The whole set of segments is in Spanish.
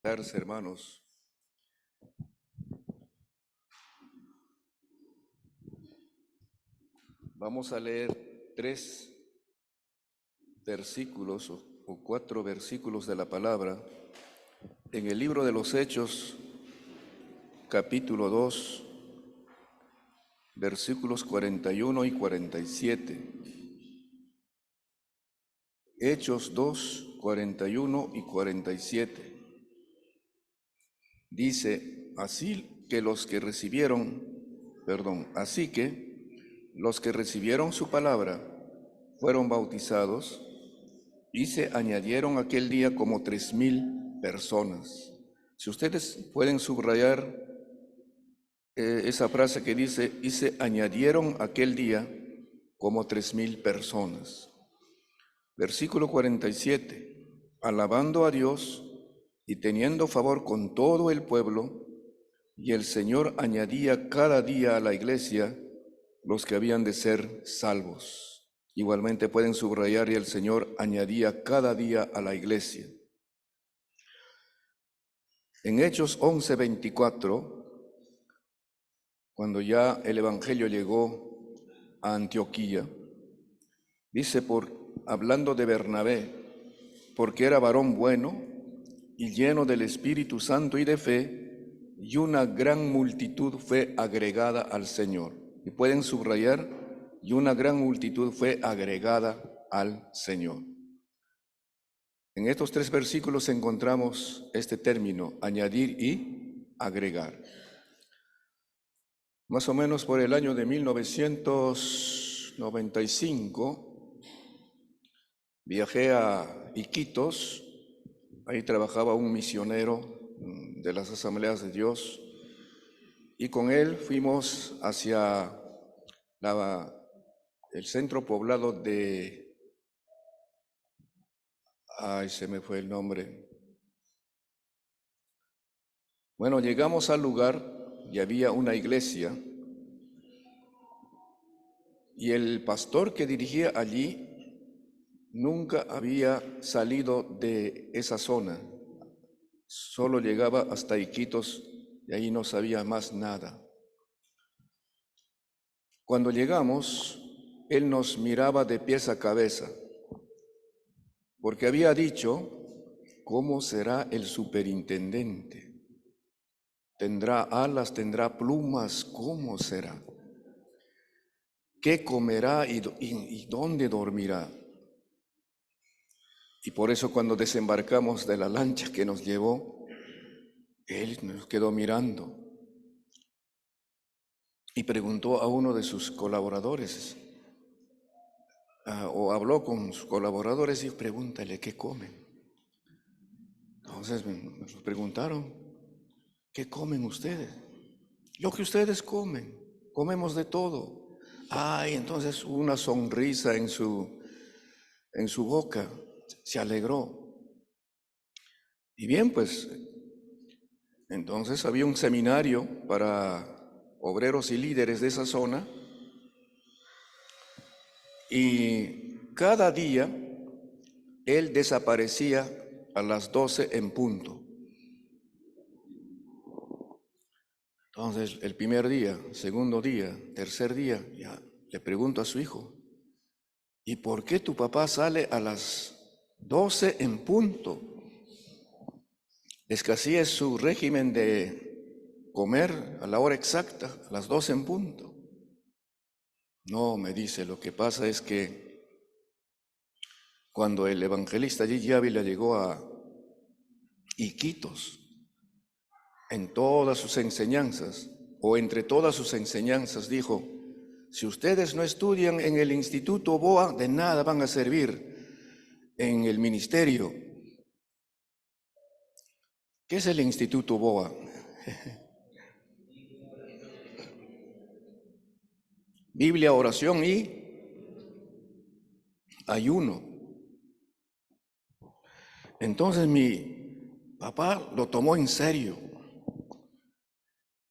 Tardes, hermanos. Vamos a leer 3 versículos o 4 versículos de la palabra en el libro de los Hechos, capítulo 2, versículos 41 y 47. Hechos 2, 41 y 47. Dice, así que los que recibieron su palabra fueron bautizados y se añadieron aquel día como 3,000 personas. Si ustedes pueden subrayar esa frase que dice, y se añadieron aquel día como 3,000 personas. Versículo 47, alabando a Dios y teniendo favor con todo el pueblo, y el Señor añadía cada día a la iglesia los que habían de ser salvos. Igualmente pueden subrayar, y el Señor añadía cada día a la iglesia. En Hechos 11:24, cuando ya el Evangelio llegó a Antioquía, dice, hablando de Bernabé, porque era varón bueno y lleno del Espíritu Santo y de fe, y una gran multitud fue agregada al Señor. Y pueden subrayar, y una gran multitud fue agregada al Señor. En estos 3 versículos encontramos este término, añadir y agregar. Más o menos por el año de 1995, viajé a Iquitos. Ahí trabajaba un misionero de las Asambleas de Dios, y con él fuimos hacia el centro poblado de... se me fue el nombre. Bueno, llegamos al lugar y había una iglesia, y el pastor que dirigía allí nunca había salido de esa zona. Solo llegaba hasta Iquitos y ahí no sabía más nada. Cuando llegamos, él nos miraba de pies a cabeza, porque había dicho, ¿cómo será el superintendente? ¿Tendrá alas, tendrá plumas? ¿Cómo será? ¿Qué comerá y dónde dormirá? Y por eso cuando desembarcamos de la lancha que nos llevó, él nos quedó mirando y preguntó a uno de sus colaboradores, o habló con sus colaboradores y pregúntale qué comen. Entonces nos preguntaron, ¿qué comen ustedes? Lo que ustedes comen, comemos de todo. Entonces una sonrisa en su boca, se alegró. Y bien, pues, entonces había un seminario para obreros y líderes de esa zona, y cada día él desaparecía a las 12 en punto. Entonces, el primer día, segundo día, tercer día, ya le pregunto a su hijo, ¿y por qué tu papá sale a las 12 en punto? Es que así es su régimen de comer a la hora exacta, a las 12 en punto. No, me dice, lo que pasa es que cuando el evangelista Gigi Ávila llegó a Iquitos, en todas sus enseñanzas, o entre todas sus enseñanzas, dijo, si ustedes no estudian en el Instituto BOA, de nada van a servir en el ministerio. ¿Qué es el Instituto BOA? Biblia, oración y ayuno. Entonces mi papá lo tomó en serio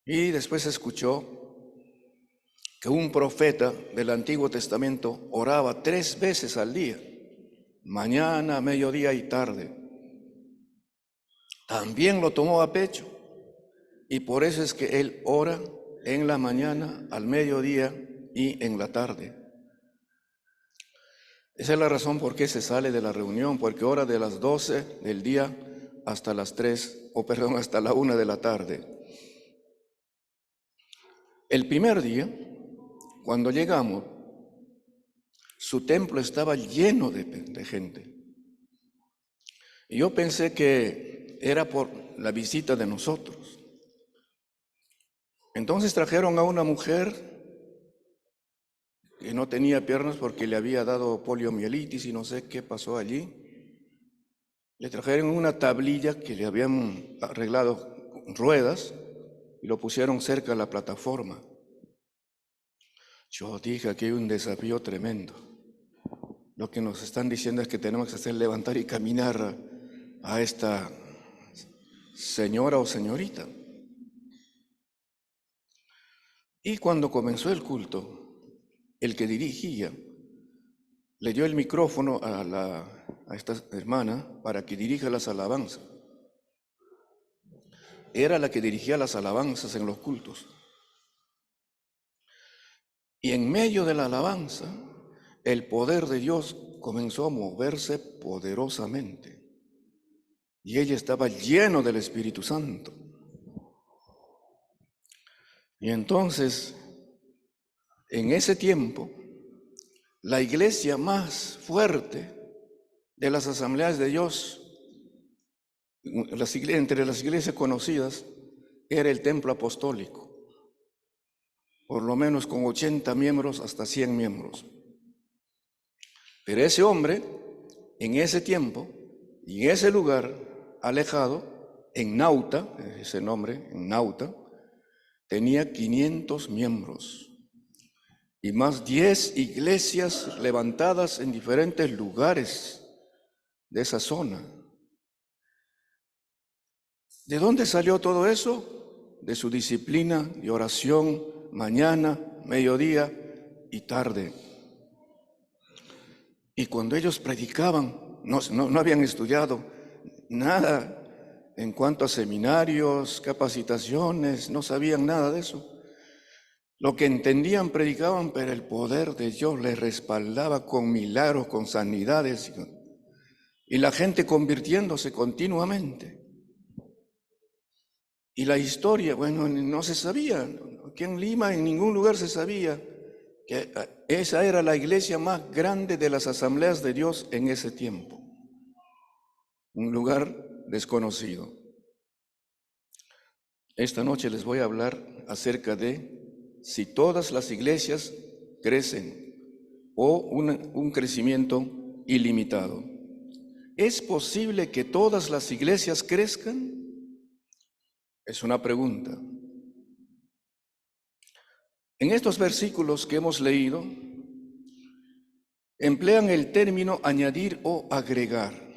y después escuchó que un profeta del Antiguo Testamento oraba 3 veces al día, mañana, mediodía y tarde. también lo tomó a pecho. Y por eso es que él ora en la mañana, al mediodía y en la tarde. Esa es la razón por qué se sale de la reunión, porque ora de las 12 del día hasta las 3, hasta la 1 de la tarde. El primer día, cuando llegamos, su templo estaba lleno de gente. Y yo pensé que era por la visita de nosotros. Entonces trajeron a una mujer que no tenía piernas porque le había dado poliomielitis y no sé qué pasó allí. Le trajeron una tablilla que le habían arreglado con ruedas y lo pusieron cerca de la plataforma. Yo dije, aquí hay un desafío tremendo. Lo que nos están diciendo es que tenemos que hacer levantar y caminar a esta señora o señorita. Y cuando comenzó el culto, el que dirigía le dio el micrófono a esta hermana para que dirija las alabanzas. Era la que dirigía las alabanzas en los cultos. Y en medio de la alabanza, el poder de Dios comenzó a moverse poderosamente. Y ella estaba lleno del Espíritu Santo. Y entonces, en ese tiempo, la iglesia más fuerte de las asambleas de Dios, entre las iglesias conocidas, era el templo apostólico, por lo menos con 80 miembros hasta 100 miembros. Pero ese hombre, en ese tiempo y en ese lugar alejado, en Nauta, ese nombre, en Nauta, tenía 500 miembros y más 10 iglesias levantadas en diferentes lugares de esa zona. ¿De dónde salió todo eso? De su disciplina de oración mañana, mediodía y tarde. Y cuando ellos predicaban, no habían estudiado nada en cuanto a seminarios, capacitaciones, no sabían nada de eso. Lo que entendían, predicaban, pero el poder de Dios les respaldaba con milagros, con sanidades, y la gente convirtiéndose continuamente. Y la historia, bueno, no se sabía. Aquí en Lima, en ningún lugar se sabía que esa era la iglesia más grande de las asambleas de Dios en ese tiempo. Un lugar desconocido. Esta noche les voy a hablar acerca de si todas las iglesias crecen o un crecimiento ilimitado. ¿Es posible que todas las iglesias crezcan? Es una pregunta. En estos versículos que hemos leído, emplean el término añadir o agregar.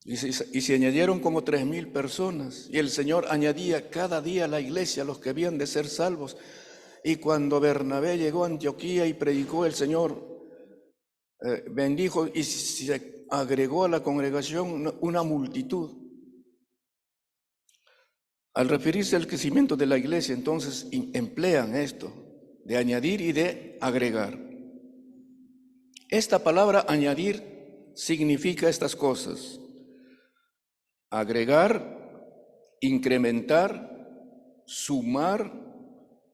Y se añadieron como 3,000 personas, y el Señor añadía cada día a la iglesia a los que habían de ser salvos. Y cuando Bernabé llegó a Antioquía y predicó, el Señor bendijo y se agregó a la congregación una multitud. Al referirse al crecimiento de la iglesia, entonces emplean esto de añadir y de agregar. Esta palabra añadir significa estas cosas: agregar, incrementar, sumar,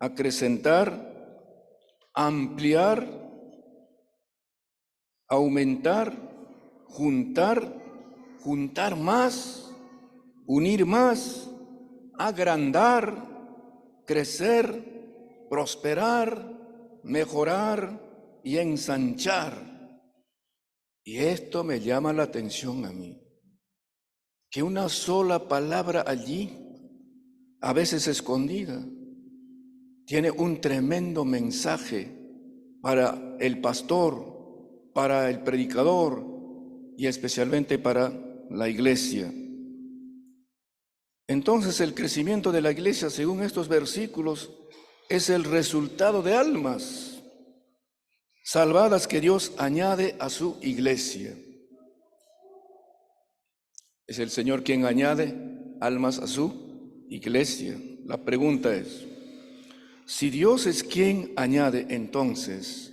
acrecentar, ampliar, aumentar, juntar más, unir más, agrandar, crecer, prosperar, mejorar y ensanchar. Y esto me llama la atención a mí, que una sola palabra allí, a veces escondida, tiene un tremendo mensaje para el pastor, para el predicador y especialmente para la iglesia. Entonces, el crecimiento de la iglesia, según estos versículos, es el resultado de almas salvadas que Dios añade a su iglesia. Es el Señor quien añade almas a su iglesia. La pregunta es, si Dios es quien añade, entonces,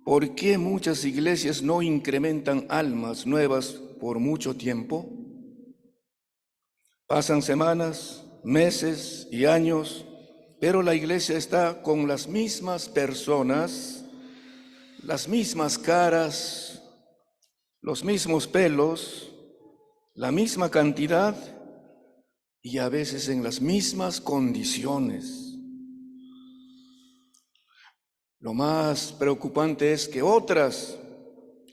¿por qué muchas iglesias no incrementan almas nuevas por mucho tiempo? Pasan semanas, meses y años, pero la iglesia está con las mismas personas, las mismas caras, los mismos pelos, la misma cantidad y a veces en las mismas condiciones. Lo más preocupante es que otras,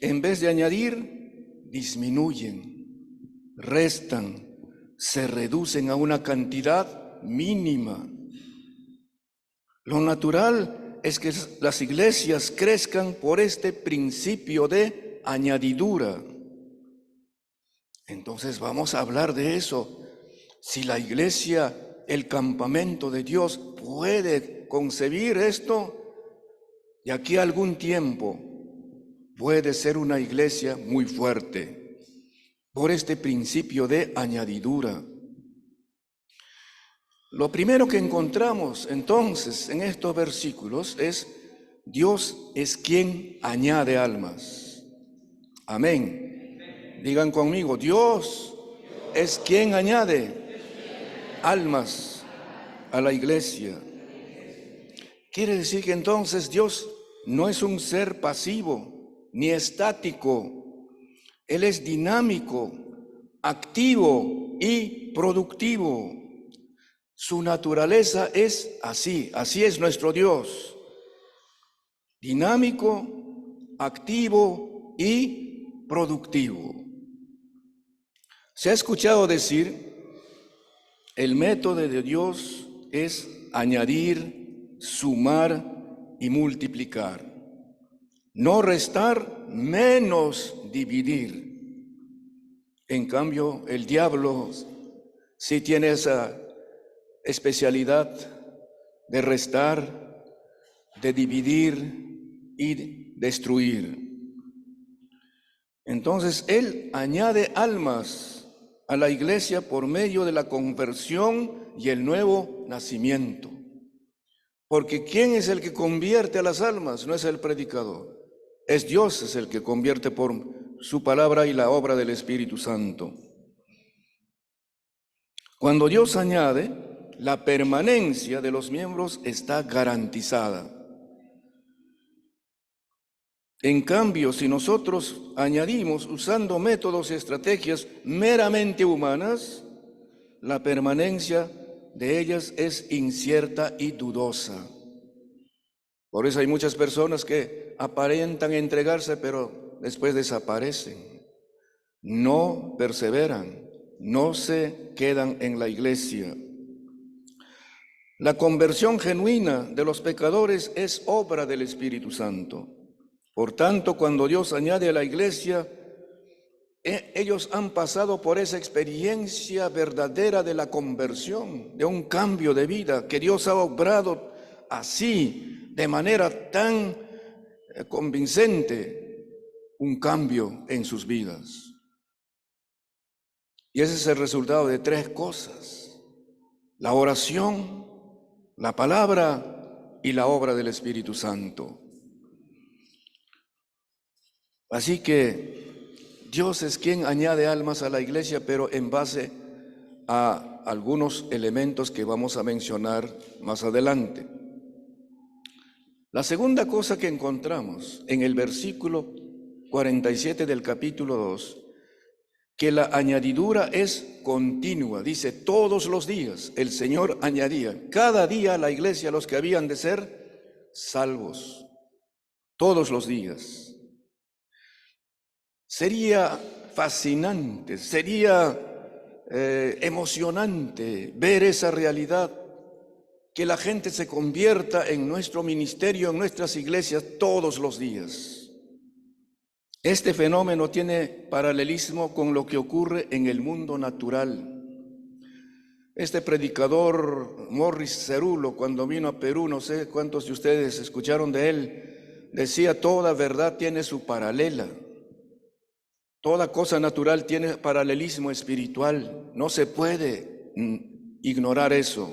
en vez de añadir, disminuyen, restan, se reducen a una cantidad mínima. Lo natural es que las iglesias crezcan por este principio de añadidura. Entonces vamos a hablar de eso. Si la iglesia, el campamento de Dios, puede concebir esto, y aquí a algún tiempo puede ser una iglesia muy fuerte, por este principio de añadidura. Lo primero que encontramos entonces en estos versículos es: Dios es quien añade almas. Amén. Digan conmigo, Dios es quien añade almas a la iglesia. Quiere decir que entonces Dios no es un ser pasivo ni estático. Él es dinámico, activo y productivo. Su naturaleza es así es nuestro Dios. Dinámico, activo y productivo. Se ha escuchado decir, el método de Dios es añadir, sumar y multiplicar. No restar, menos dividir. En cambio, el diablo sí tiene esa especialidad de restar, de dividir y destruir. Entonces, él añade almas a la iglesia por medio de la conversión y el nuevo nacimiento. Porque ¿quién es el que convierte a las almas? No es el predicador. Es Dios es el que convierte por su palabra y la obra del Espíritu Santo. Cuando Dios añade, la permanencia de los miembros está garantizada. En cambio, si nosotros añadimos usando métodos y estrategias meramente humanas, la permanencia de ellas es incierta y dudosa. Por eso hay muchas personas que aparentan entregarse, pero después desaparecen. No perseveran, no se quedan en la iglesia. La conversión genuina de los pecadores es obra del Espíritu Santo. Por tanto, cuando Dios añade a la iglesia, ellos han pasado por esa experiencia verdadera de la conversión, de un cambio de vida, que Dios ha obrado así, de manera tan convincente, un cambio en sus vidas. Y ese es el resultado de tres cosas: la oración, la palabra y la obra del Espíritu Santo. Así que Dios es quien añade almas a la iglesia, pero en base a algunos elementos que vamos a mencionar más adelante. La segunda cosa que encontramos en el versículo 47 del capítulo 2, que la añadidura es continua. Dice, todos los días el Señor añadía, cada día a la iglesia los que habían de ser salvos, todos los días. Sería fascinante, sería emocionante ver esa realidad, que la gente se convierta en nuestro ministerio, en nuestras iglesias todos los días. Este fenómeno tiene paralelismo con lo que ocurre en el mundo natural. Este predicador Morris Cerullo, cuando vino a Perú, no sé cuántos de ustedes escucharon de él, decía, toda verdad tiene su paralela. Toda cosa natural tiene paralelismo espiritual. No se puede ignorar eso.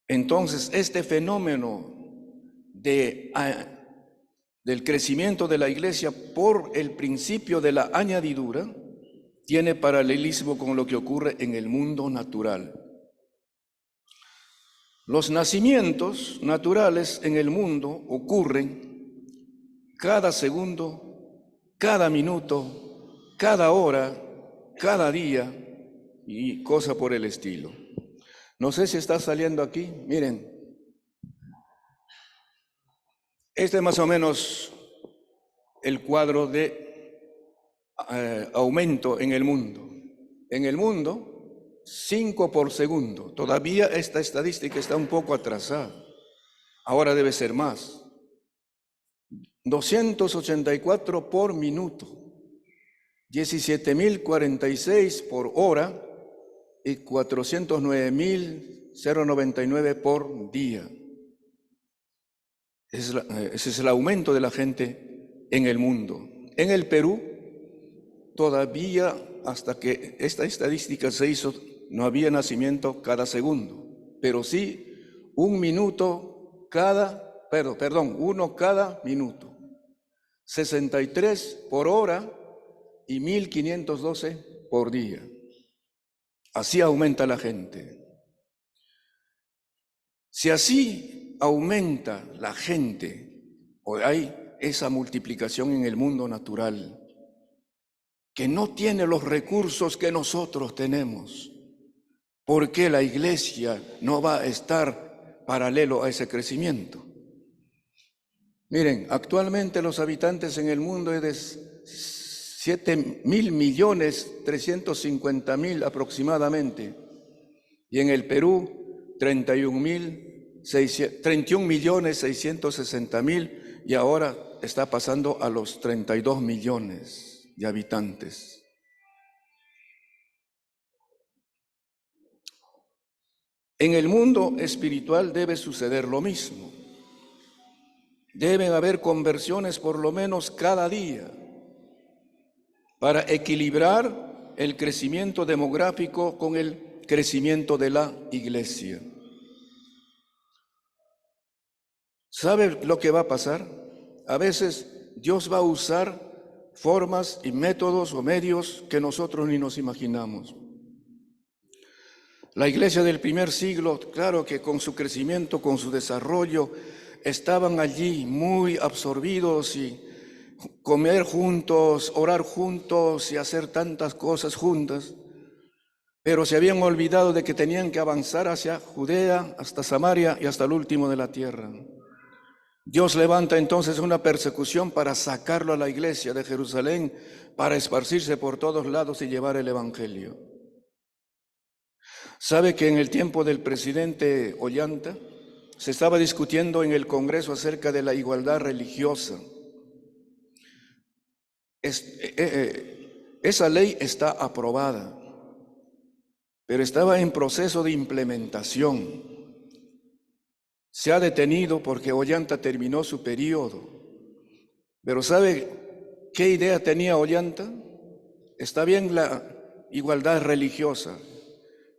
Entonces, este fenómeno del crecimiento de la iglesia por el principio de la añadidura tiene paralelismo con lo que ocurre en el mundo natural. Los nacimientos naturales en el mundo ocurren cada segundo, cada minuto, cada hora, cada día y cosa por el estilo. No sé si está saliendo aquí. Miren, este es más o menos el cuadro de aumento en el mundo. En el mundo, 5 por segundo. Todavía esta estadística está un poco atrasada. Ahora debe ser más. 284 por minuto. 17.046 por hora y 409.099 por día. Ese es el aumento de la gente en el mundo. En el Perú, todavía hasta que esta estadística se hizo, no había nacimiento cada segundo, pero sí uno cada minuto, 63 por hora y 1.512 por día. Así aumenta la gente. Si así aumenta la gente, o hay esa multiplicación en el mundo natural, que no tiene los recursos que nosotros tenemos, ¿por qué la iglesia no va a estar paralelo a ese crecimiento? Miren, actualmente los habitantes en el mundo es de 7.350.000 aproximadamente, y en el Perú 31.660.000, y ahora está pasando a los 32 millones de habitantes. En el mundo espiritual debe suceder lo mismo. Deben haber conversiones por lo menos cada día para equilibrar el crecimiento demográfico con el crecimiento de la iglesia. ¿Sabe lo que va a pasar? A veces Dios va a usar formas y métodos o medios que nosotros ni nos imaginamos. La iglesia del primer siglo, claro que con su crecimiento, con su desarrollo, estaban allí muy absorbidos y comer juntos, orar juntos y hacer tantas cosas juntas, pero se habían olvidado de que tenían que avanzar hacia Judea, hasta Samaria y hasta el último de la tierra. Dios levanta entonces una persecución para sacarlo a la iglesia de Jerusalén, para esparcirse por todos lados y llevar el evangelio. ¿Sabe que en el tiempo del presidente Ollanta se estaba discutiendo en el Congreso acerca de la igualdad religiosa? Esa ley está aprobada, pero estaba en proceso de implementación. Se ha detenido porque Ollanta terminó su periodo. Pero ¿sabe qué idea tenía Ollanta? Está bien la igualdad religiosa,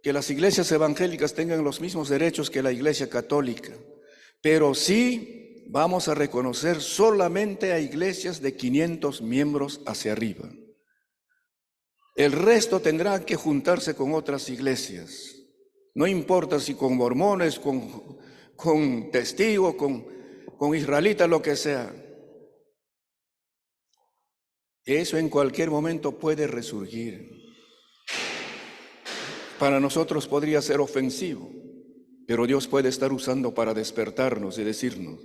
que las iglesias evangélicas tengan los mismos derechos que la iglesia católica, pero sí vamos a reconocer solamente a iglesias de 500 miembros hacia arriba. El resto tendrá que juntarse con otras iglesias. No importa si con mormones, con testigos, con israelitas, lo que sea. Eso en cualquier momento puede resurgir. Para nosotros podría ser ofensivo, pero Dios puede estar usando para despertarnos y decirnos,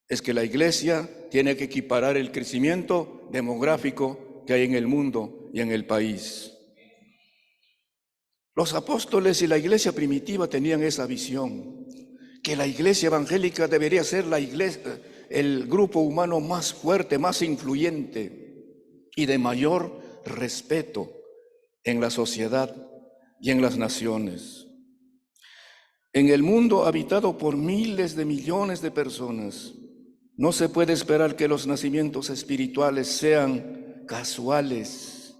es que la iglesia tiene que equiparar el crecimiento demográfico que hay en el mundo y en el país. Los apóstoles y la iglesia primitiva tenían esa visión, que la iglesia evangélica debería ser el grupo humano más fuerte, más influyente y de mayor respeto en la sociedad y en las naciones. En el mundo habitado por miles de millones de personas, no se puede esperar que los nacimientos espirituales sean casuales,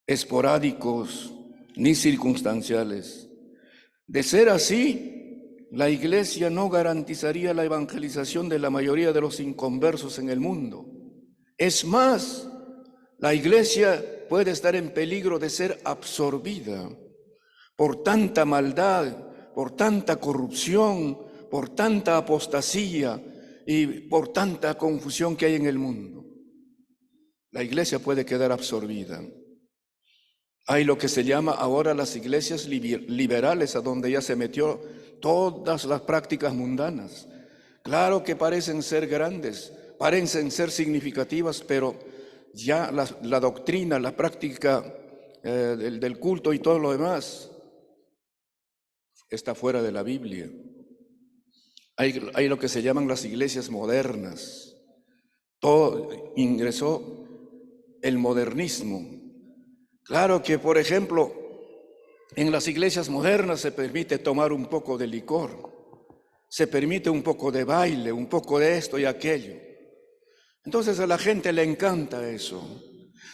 esporádicos, ni circunstanciales. De ser así, la Iglesia no garantizaría la evangelización de la mayoría de los inconversos en el mundo. Es más, la Iglesia puede estar en peligro de ser absorbida por tanta maldad, por tanta corrupción, por tanta apostasía y por tanta confusión que hay en el mundo. La Iglesia puede quedar absorbida. Hay lo que se llama ahora las iglesias liberales, a donde ya se metió todas las prácticas mundanas. Claro que parecen ser grandes, parecen ser significativas, pero ya la doctrina, la práctica del culto y todo lo demás está fuera de la Biblia. Hay lo que se llaman las iglesias modernas. Todo ingresó el modernismo. Claro que, por ejemplo, en las iglesias modernas se permite tomar un poco de licor, se permite un poco de baile, un poco de esto y aquello. Entonces a la gente le encanta eso.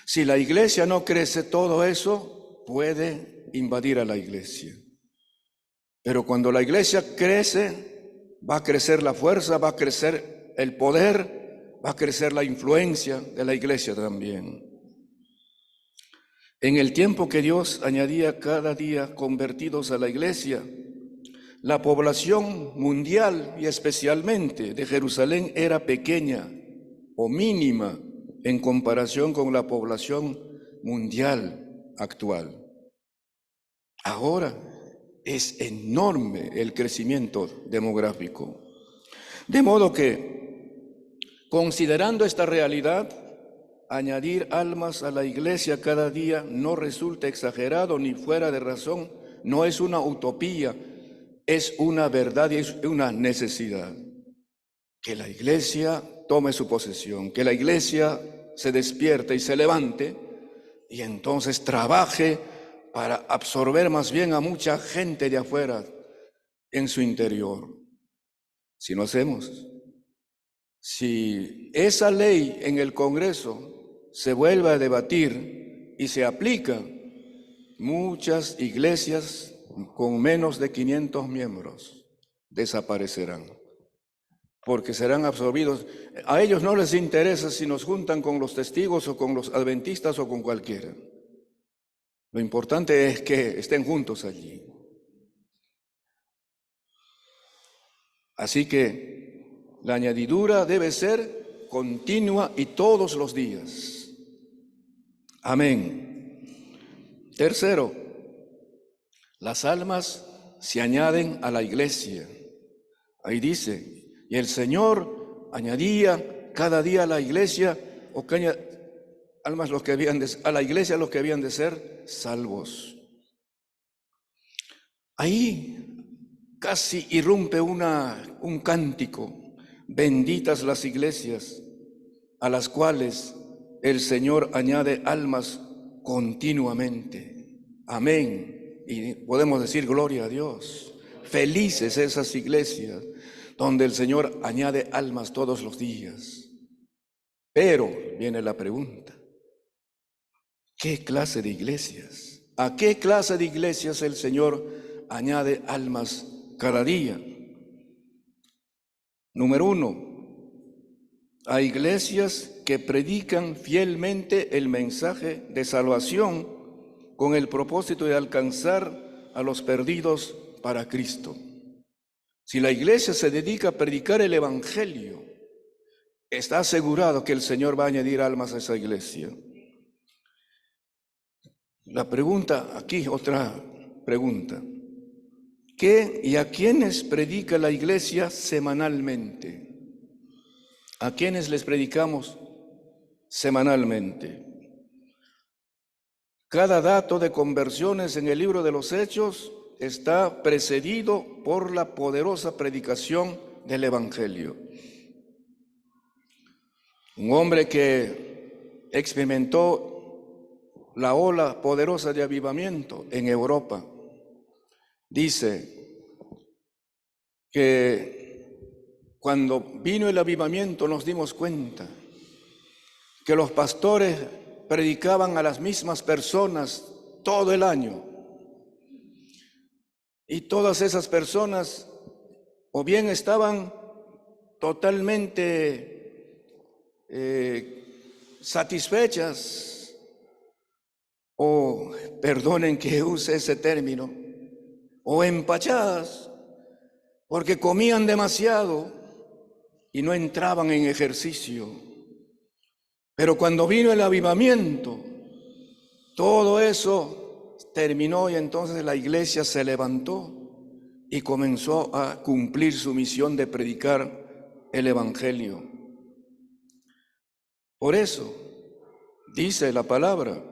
Si la iglesia no crece, todo eso puede invadir a la iglesia. Pero cuando la iglesia crece, va a crecer la fuerza, va a crecer el poder, va a crecer la influencia de la iglesia también. En el tiempo que Dios añadía cada día convertidos a la iglesia, la población mundial y especialmente de Jerusalén era pequeña o mínima en comparación con la población mundial actual. Ahora es enorme el crecimiento demográfico. De modo que, considerando esta realidad, añadir almas a la iglesia cada día no resulta exagerado ni fuera de razón, no es una utopía, es una verdad y es una necesidad. Que la iglesia tome su posesión, que la iglesia se despierte y se levante y entonces trabaje para absorber más bien a mucha gente de afuera en su interior. Si no hacemos, si esa ley en el Congreso se vuelve a debatir y se aplica, muchas iglesias con menos de 500 miembros desaparecerán, porque serán absorbidos. A ellos no les interesa si nos juntan con los testigos o con los adventistas o con cualquiera. Lo importante es que estén juntos allí. Así que la añadidura debe ser continua y todos los días. Amén. Tercero, las almas se añaden a la iglesia. Ahí dice, y el Señor añadía cada día a la iglesia, almas los que a la iglesia los que habían de ser salvos. Ahí casi irrumpe un cántico, benditas las iglesias a las cuales el Señor añade almas continuamente. Amén. Y podemos decir gloria a Dios. Felices esas iglesias donde el Señor añade almas todos los días. Pero viene la pregunta, ¿qué clase de iglesias? ¿A qué clase de iglesias el Señor añade almas cada día? Número 1, a iglesias que predican fielmente el mensaje de salvación con el propósito de alcanzar a los perdidos para Cristo. Si la iglesia se dedica a predicar el evangelio, está asegurado que el Señor va a añadir almas a esa iglesia. La pregunta, aquí otra pregunta. ¿Qué y a quiénes predica la iglesia semanalmente? ¿A quiénes les predicamos semanalmente? Cada dato de conversiones en el libro de los Hechos está precedido por la poderosa predicación del evangelio. Un hombre que experimentó la ola poderosa de avivamiento en Europa dice que cuando vino el avivamiento nos dimos cuenta que los pastores predicaban a las mismas personas todo el año. Y todas esas personas o bien estaban totalmente satisfechas, o perdonen que use ese término, o empachadas, porque comían demasiado y no entraban en ejercicio. Pero cuando vino el avivamiento, todo eso terminó y entonces la iglesia se levantó y comenzó a cumplir su misión de predicar el evangelio. Por eso dice la palabra: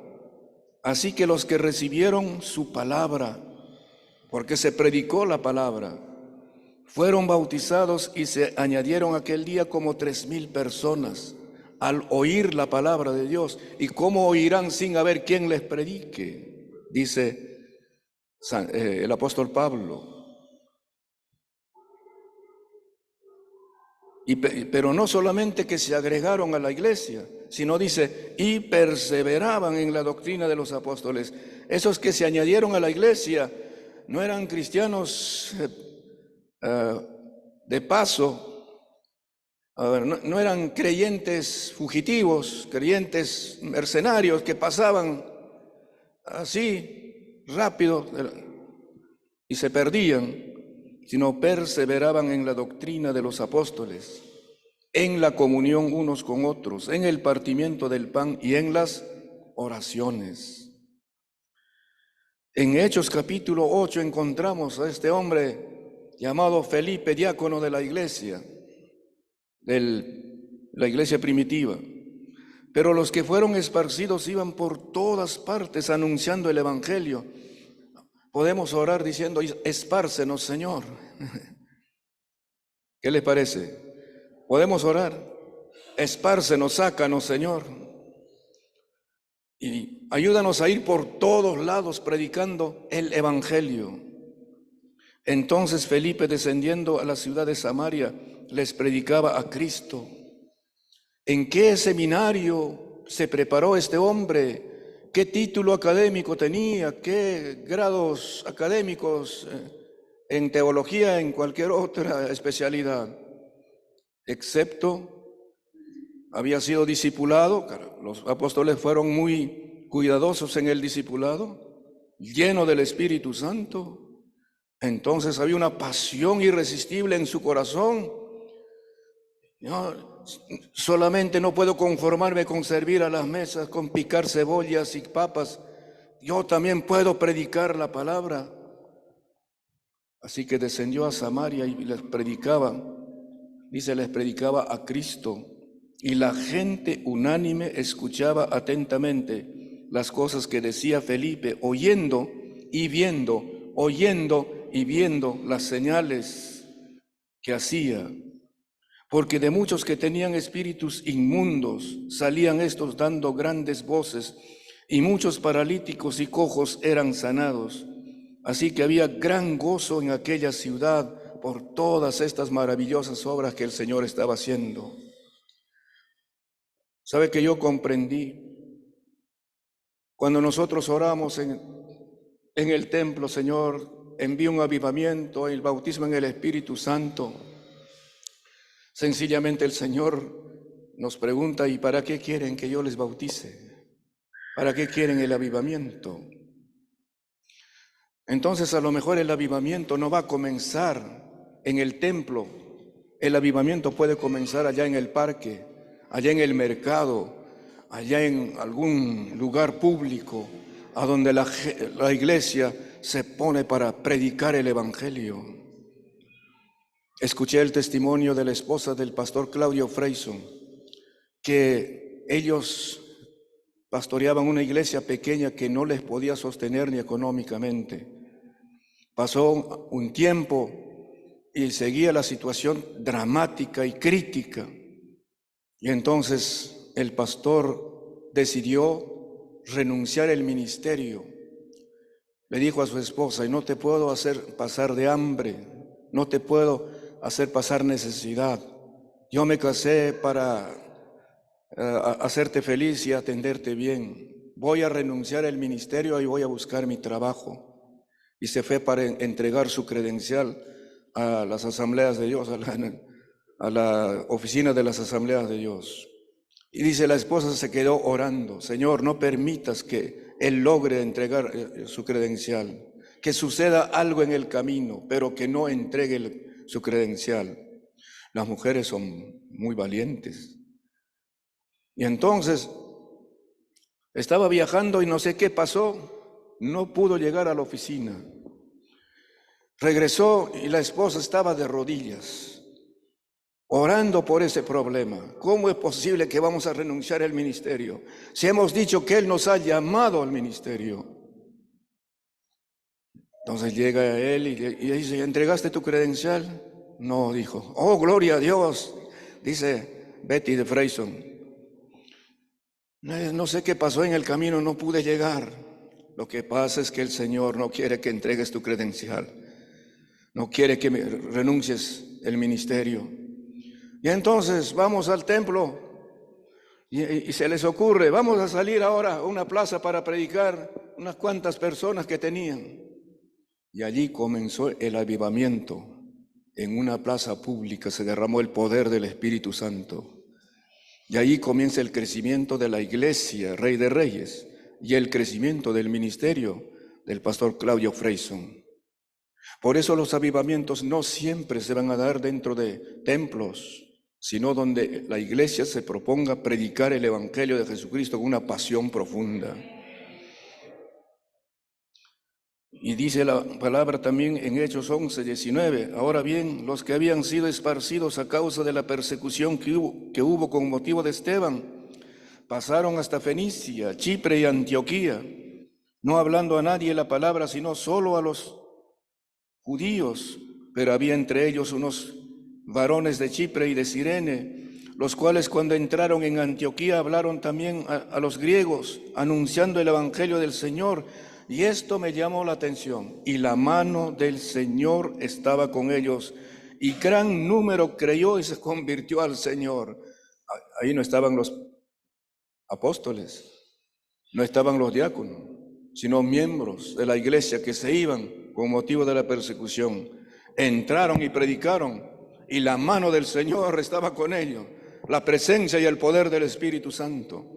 así que los que recibieron su palabra, porque se predicó la palabra, fueron bautizados y se añadieron aquel día como 3,000 personas al oír la palabra de Dios. ¿Y cómo oirán sin haber quien les predique? Dice el apóstol Pablo. Pero no solamente que se agregaron a la iglesia, sino dice, y perseveraban en la doctrina de los apóstoles. Esos que se añadieron a la iglesia no eran cristianos de paso, no eran creyentes fugitivos, creyentes mercenarios que pasaban así rápido y se perdían, sino perseveraban en la doctrina de los apóstoles, en la comunión unos con otros, en el partimiento del pan y en las oraciones. En Hechos capítulo 8 encontramos a este hombre llamado Felipe, diácono de la iglesia primitiva. Pero los que fueron esparcidos iban por todas partes anunciando el evangelio. Podemos orar diciendo, espárcenos, Señor. ¿Qué les parece? Podemos orar, espárcenos, sácanos, Señor. Y ayúdanos a ir por todos lados predicando el evangelio. Entonces Felipe, descendiendo a la ciudad de Samaria, les predicaba a Cristo. ¿En qué seminario se preparó este hombre? ¿Qué título académico tenía? ¿Qué grados académicos en teología, en cualquier otra especialidad? Excepto, había sido discipulado. Los apóstoles fueron muy cuidadosos en el discipulado, lleno del Espíritu Santo. Entonces había una pasión irresistible en su corazón. Solamente no puedo conformarme con servir a las mesas, con picar cebollas y papas. Yo también puedo predicar la palabra. Así que descendió a Samaria y les predicaba. Dice, les predicaba a Cristo. Y la gente unánime escuchaba atentamente las cosas que decía Felipe, oyendo y viendo las señales que hacía. Porque de muchos que tenían espíritus inmundos salían estos dando grandes voces, y muchos paralíticos y cojos eran sanados. Así que había gran gozo en aquella ciudad por todas estas maravillosas obras que el Señor estaba haciendo. ¿Sabe que yo comprendí? Cuando nosotros oramos en el templo, Señor, envía un avivamiento, el bautismo en el Espíritu Santo. Sencillamente el Señor nos pregunta, ¿y para qué quieren que yo les bautice? ¿Para qué quieren el avivamiento? Entonces a lo mejor el avivamiento no va a comenzar en el templo. El avivamiento puede comenzar allá en el parque, allá en el mercado, allá en algún lugar público, a donde la iglesia se pone para predicar el evangelio. Escuché el testimonio de la esposa del pastor Claudio Freyson, que ellos pastoreaban una iglesia pequeña que no les podía sostener ni económicamente. Pasó un tiempo y seguía la situación dramática y crítica. Y entonces el pastor decidió renunciar al ministerio. Le dijo a su esposa, y no te puedo hacer pasar de hambre, no te puedo hacer pasar necesidad. Yo me casé para hacerte feliz y atenderte bien. Voy a renunciar al ministerio y voy a buscar mi trabajo. Y se fue para entregar su credencial a las asambleas de Dios, a la oficina de las asambleas de Dios. Y dice, la esposa se quedó orando: Señor, no permitas que él logre entregar su credencial, que suceda algo en el camino, pero que no entregue su credencial. Las mujeres son muy valientes. Y entonces estaba viajando y no sé qué pasó, no pudo llegar a la oficina. Regresó y la esposa estaba de rodillas, orando por ese problema. ¿Cómo es posible que vamos a renunciar al ministerio si hemos dicho que Él nos ha llamado al ministerio? Entonces llega él y dice, ¿entregaste tu credencial? No, dijo. Oh, gloria a Dios, dice Betty de Freyson. No sé qué pasó en el camino, no pude llegar. Lo que pasa es que el Señor no quiere que entregues tu credencial. No quiere que renuncies el ministerio. Y entonces vamos al templo y se les ocurre, vamos a salir ahora a una plaza para predicar, unas cuantas personas que tenían. Y allí comenzó el avivamiento. En una plaza pública se derramó el poder del Espíritu Santo. Y ahí comienza el crecimiento de la iglesia, Rey de Reyes, y el crecimiento del ministerio del pastor Claudio Freyson. Por eso los avivamientos no siempre se van a dar dentro de templos, sino donde la iglesia se proponga predicar el Evangelio de Jesucristo con una pasión profunda. Y dice la palabra también en Hechos 11:19, ahora bien, los que habían sido esparcidos a causa de la persecución que hubo con motivo de Esteban, pasaron hasta Fenicia, Chipre y Antioquía, no hablando a nadie la palabra, sino solo a los judíos, pero había entre ellos unos varones de Chipre y de Cirene, los cuales cuando entraron en Antioquía hablaron también a los griegos, anunciando el evangelio del Señor. Y esto me llamó la atención. Y la mano del Señor estaba con ellos, y gran número creyó y se convirtió al Señor. Ahí no estaban los apóstoles, no estaban los diáconos, sino miembros de la iglesia que se iban con motivo de la persecución. Entraron y predicaron, y la mano del Señor estaba con ellos, la presencia y el poder del Espíritu Santo.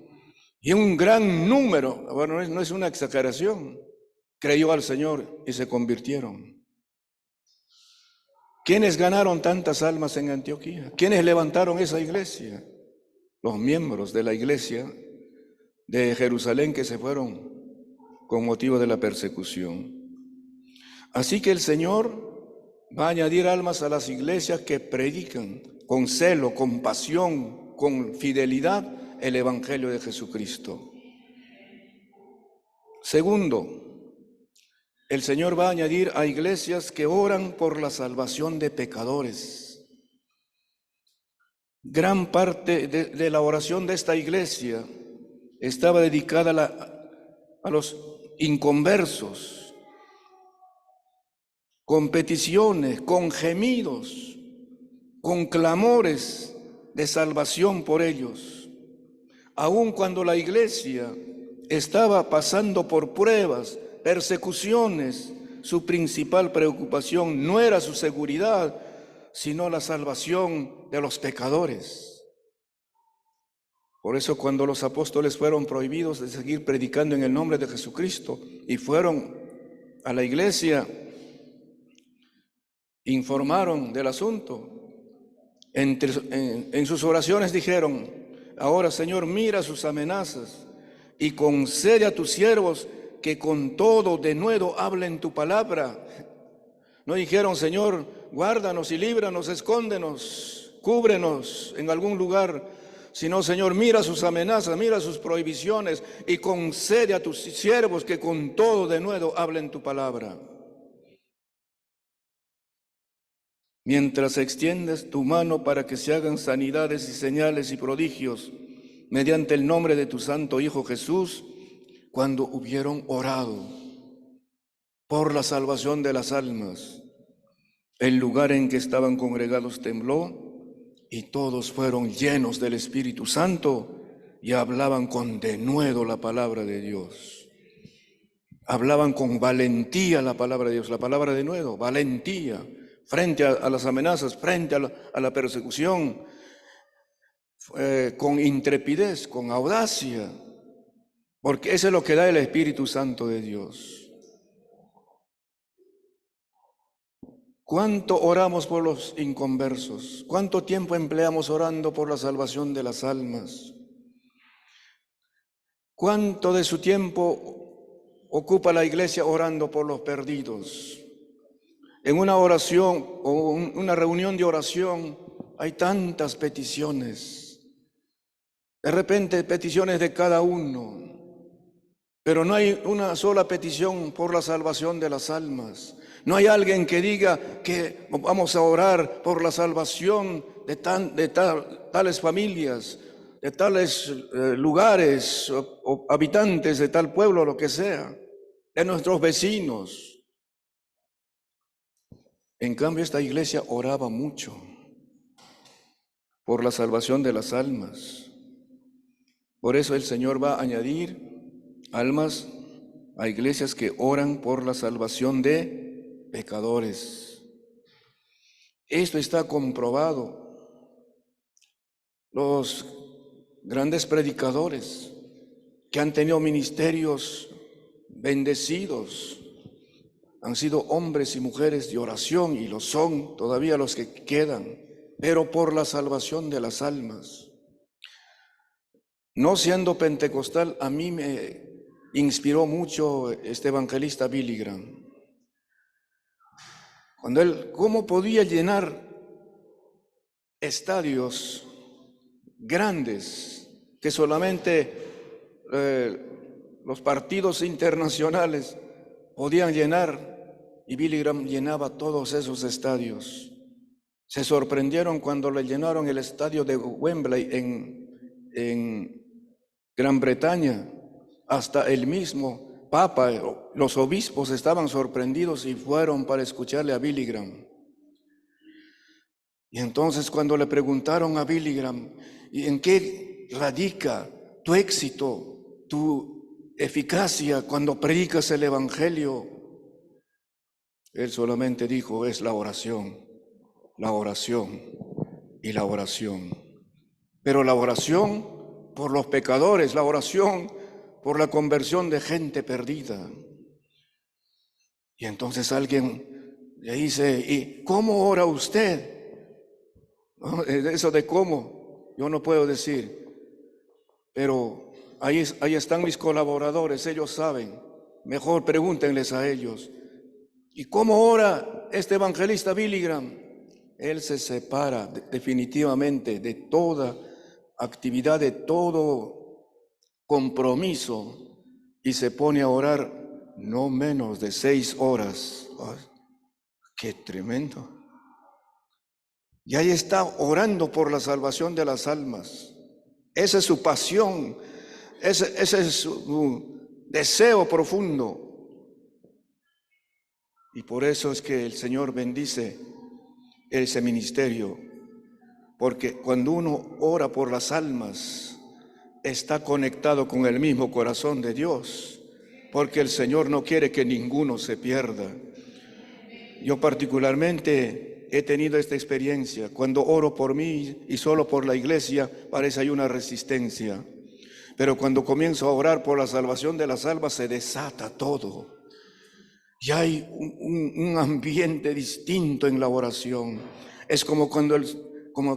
Y un gran número, bueno, no es una exageración, creyó al Señor y se convirtieron. ¿Quiénes ganaron tantas almas en Antioquía? ¿Quiénes levantaron esa iglesia? Los miembros de la iglesia de Jerusalén que se fueron con motivo de la persecución. Así que el Señor va a añadir almas a las iglesias que predican con celo, con pasión, con fidelidad el Evangelio de Jesucristo. Segundo, el Señor va a añadir a iglesias que oran por la salvación de pecadores. Gran parte de la oración de esta iglesia estaba dedicada a los inconversos, con peticiones, con gemidos, con clamores de salvación por ellos. Aun cuando la iglesia estaba pasando por pruebas, persecuciones, su principal preocupación no era su seguridad, sino la salvación de los pecadores. Por eso cuando los apóstoles fueron prohibidos de seguir predicando en el nombre de Jesucristo y fueron a la iglesia, informaron del asunto. En sus oraciones dijeron, ahora Señor, mira sus amenazas y concede a tus siervos que con todo denuedo hablen tu palabra. No dijeron, Señor, guárdanos y líbranos, escóndenos, cúbrenos en algún lugar, sino, Señor, mira sus amenazas, mira sus prohibiciones y concede a tus siervos que con todo denuedo hablen tu palabra. Mientras extiendes tu mano para que se hagan sanidades y señales y prodigios mediante el nombre de tu santo Hijo Jesús, cuando hubieron orado por la salvación de las almas, el lugar en que estaban congregados tembló y todos fueron llenos del Espíritu Santo y hablaban con denuedo la palabra de Dios. Hablaban con valentía la palabra de Dios, la palabra de denuedo, valentía, frente a las amenazas, frente a la persecución, con intrepidez, con audacia, porque eso es lo que da el Espíritu Santo de Dios. ¿Cuánto oramos por los inconversos? ¿Cuánto tiempo empleamos orando por la salvación de las almas? ¿Cuánto de su tiempo ocupa la iglesia orando por los perdidos? En una oración o una reunión de oración hay tantas peticiones. De repente peticiones de cada uno, pero no hay una sola petición por la salvación de las almas. No hay alguien que diga que vamos a orar por la salvación de tales familias, de tales lugares o habitantes de tal pueblo, lo que sea, de nuestros vecinos. En cambio, esta iglesia oraba mucho por la salvación de las almas. Por eso el Señor va a añadir almas a iglesias que oran por la salvación de pecadores. Esto está comprobado. Los grandes predicadores que han tenido ministerios bendecidos han sido hombres y mujeres de oración, y lo son todavía los que quedan, pero por la salvación de las almas. No siendo pentecostal, a mí me inspiró mucho este evangelista Billy Graham. Cuando él, ¿cómo podía llenar estadios grandes que solamente los partidos internacionales podían llenar? Y Billy Graham llenaba todos esos estadios. Se sorprendieron cuando le llenaron el estadio de Wembley en Gran Bretaña. Hasta el mismo Papa, los obispos estaban sorprendidos y fueron para escucharle a Billy Graham. Y entonces cuando le preguntaron a Billy Graham, ¿y en qué radica tu éxito, tu eficacia cuando predicas el Evangelio? Él solamente dijo, es la oración y la oración. Pero la oración por los pecadores, la oración por la conversión de gente perdida. Y entonces alguien le dice, ¿y cómo ora usted? ¿No? Eso de cómo, yo no puedo decir, pero ahí están mis colaboradores, ellos saben, mejor pregúntenles a ellos. ¿Y cómo ora este evangelista Billy Graham? Él se separa definitivamente de toda actividad, de todo compromiso, y se pone a orar no menos de 6 horas. ¡Ay, qué tremendo! Y ahí está orando por la salvación de las almas. Esa es su pasión, ese es su deseo profundo. Y por eso es que el Señor bendice ese ministerio, porque cuando uno ora por las almas, está conectado con el mismo corazón de Dios, porque el Señor no quiere que ninguno se pierda. Yo particularmente he tenido esta experiencia. Cuando oro por mí y solo por la iglesia, parece hay una resistencia. Pero cuando comienzo a orar por la salvación de las almas, se desata todo. Y hay un ambiente distinto en la oración. Es como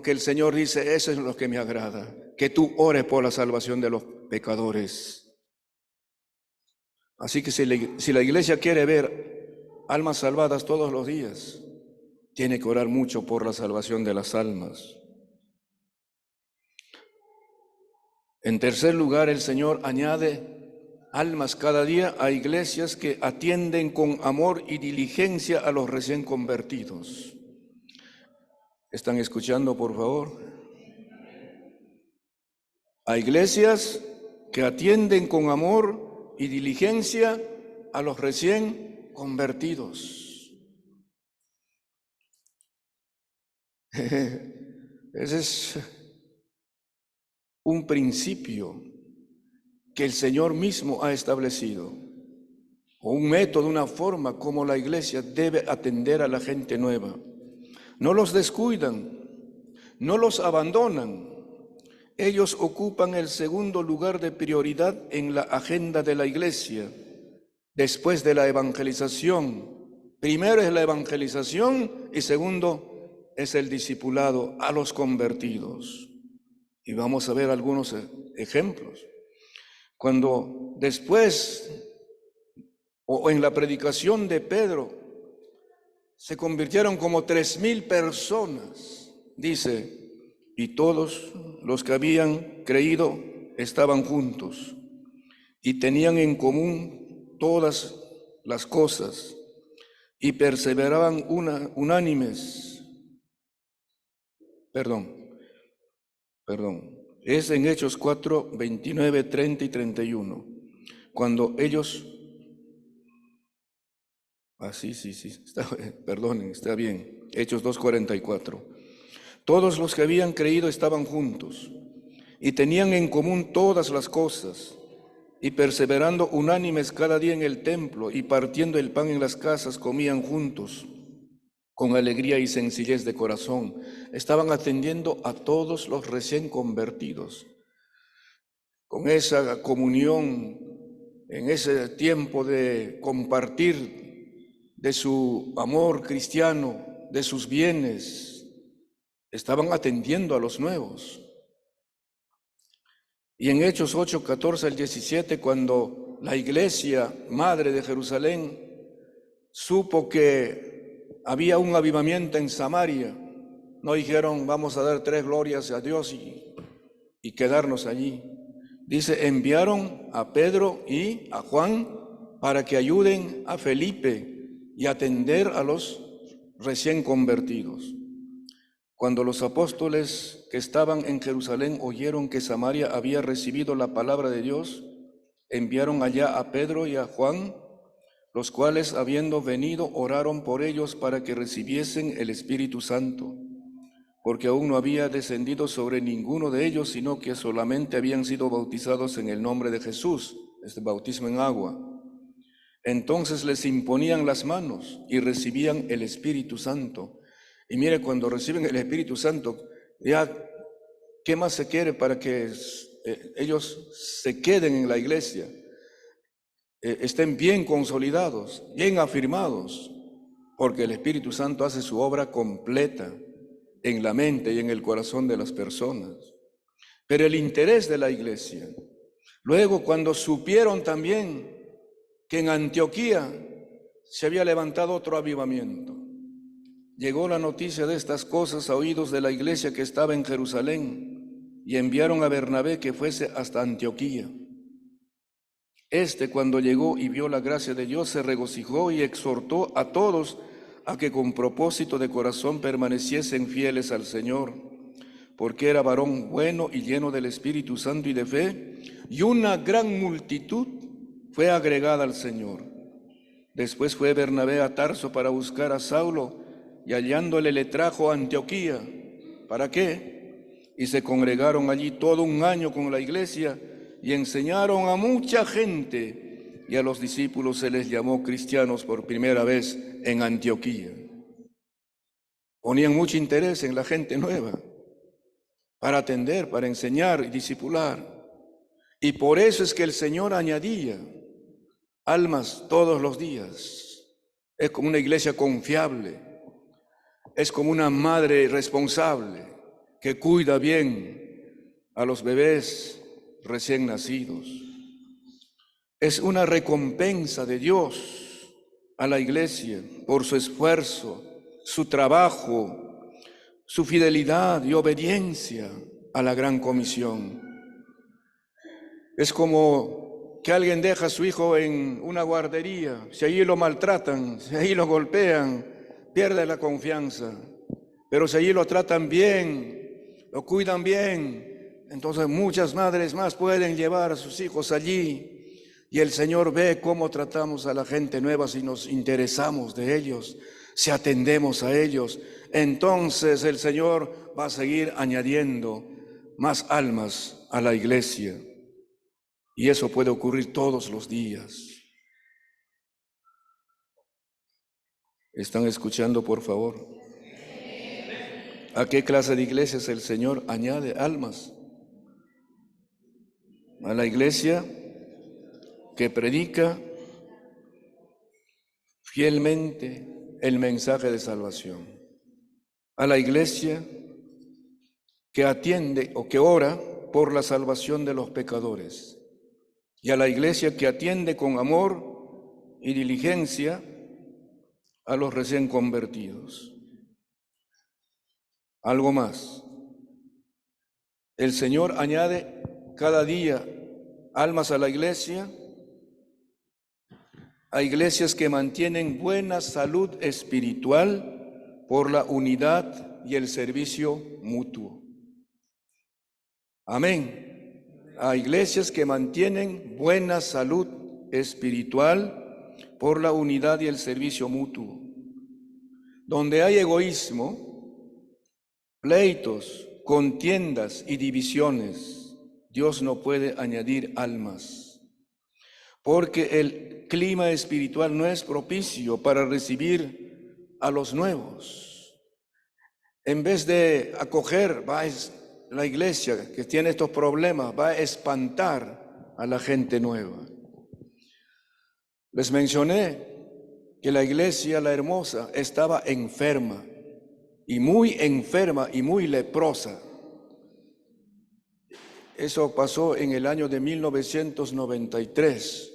que el Señor dice, eso es lo que me agrada, que tú ores por la salvación de los pecadores. Así que si la iglesia quiere ver almas salvadas todos los días, tiene que orar mucho por la salvación de las almas. En tercer lugar, el Señor añade almas cada día a iglesias que atienden con amor y diligencia a los recién convertidos. ¿Están escuchando, por favor? A iglesias que atienden con amor y diligencia a los recién convertidos. Ese es un principio que el Señor mismo ha establecido, o un método, una forma como la iglesia debe atender a la gente nueva. No los descuidan, no los abandonan. Ellos ocupan el segundo lugar de prioridad en la agenda de la iglesia, después de la evangelización. Primero es la evangelización y segundo es el discipulado a los convertidos. Y vamos a ver algunos ejemplos. Cuando después, o en la predicación de Pedro, se convirtieron como 3,000 personas, dice, y todos los que habían creído estaban juntos y tenían en común todas las cosas y perseveraban unánimes. Es en Hechos 4, 29, 30 y 31. Cuando ellos... está bien. Hechos 2, 44. Todos los que habían creído estaban juntos y tenían en común todas las cosas y perseverando unánimes cada día en el templo y partiendo el pan en las casas comían juntos con alegría y sencillez de corazón. Estaban atendiendo a todos los recién convertidos. Con esa comunión, en ese tiempo de compartir de su amor cristiano, de sus bienes, estaban atendiendo a los nuevos. Y en Hechos 8, 14 al 17, cuando la iglesia madre de Jerusalén supo que había un avivamiento en Samaria, no dijeron vamos a dar 3 glorias a Dios y quedarnos allí. Dice, enviaron a Pedro y a Juan para que ayuden a Felipe y atender a los recién convertidos. Cuando los apóstoles que estaban en Jerusalén oyeron que Samaria había recibido la palabra de Dios, enviaron allá a Pedro y a Juan, los cuales, habiendo venido, oraron por ellos para que recibiesen el Espíritu Santo, porque aún no había descendido sobre ninguno de ellos, sino que solamente habían sido bautizados en el nombre de Jesús, este bautismo en agua. Entonces les imponían las manos y recibían el Espíritu Santo. Y mire, cuando reciben el Espíritu Santo, ya, ¿qué más se quiere para que ellos se queden en la iglesia? Estén bien consolidados, bien afirmados, porque el Espíritu Santo hace su obra completa en la mente y en el corazón de las personas. Pero el interés de la iglesia, luego cuando supieron también que en Antioquía se había levantado otro avivamiento, llegó la noticia de estas cosas a oídos de la iglesia que estaba en Jerusalén y enviaron a Bernabé que fuese hasta Antioquía. Cuando llegó y vio la gracia de Dios, se regocijó y exhortó a todos a que con propósito de corazón permaneciesen fieles al Señor, porque era varón bueno y lleno del Espíritu Santo y de fe, y una gran multitud fue agregada al Señor. Después fue Bernabé a Tarso para buscar a Saulo, y hallándole le trajo a Antioquía. ¿Para qué? Y se congregaron allí todo un año con la iglesia y enseñaron a mucha gente, y a los discípulos se les llamó cristianos por primera vez en Antioquía. Ponían mucho interés en la gente nueva para atender, para enseñar y discipular. Y por eso es que el Señor añadía almas todos los días. Es como una iglesia confiable. Es como una madre responsable que cuida bien a los bebés recién nacidos. Es una recompensa de Dios a la iglesia por su esfuerzo, su trabajo, su fidelidad y obediencia a la gran comisión. Es como que alguien deja a su hijo en una guardería, si allí lo maltratan, si allí lo golpean, pierde la confianza. Pero si allí lo tratan bien, lo cuidan bien, entonces muchas madres más pueden llevar a sus hijos allí. Y el Señor ve cómo tratamos a la gente nueva, si nos interesamos de ellos, si atendemos a ellos. Entonces el Señor va a seguir añadiendo más almas a la iglesia, y eso puede ocurrir todos los días. ¿Están escuchando, por favor? ¿A qué clase de iglesias el Señor añade almas? A la iglesia que predica fielmente el mensaje de salvación, a la iglesia que atiende o que ora por la salvación de los pecadores, y a la iglesia que atiende con amor y diligencia a los recién convertidos. Algo más. El Señor añade cada día almas a la iglesia, a iglesias que mantienen buena salud espiritual por la unidad y el servicio mutuo. Amén. A iglesias que mantienen buena salud espiritual por la unidad y el servicio mutuo. Donde hay egoísmo, pleitos, contiendas y divisiones, Dios no puede añadir almas, porque el clima espiritual no es propicio para recibir a los nuevos. En vez de acoger, la iglesia que tiene estos problemas va a espantar a la gente nueva. Les mencioné que la iglesia, la hermosa, estaba enferma y muy leprosa. Eso pasó en el año de 1993,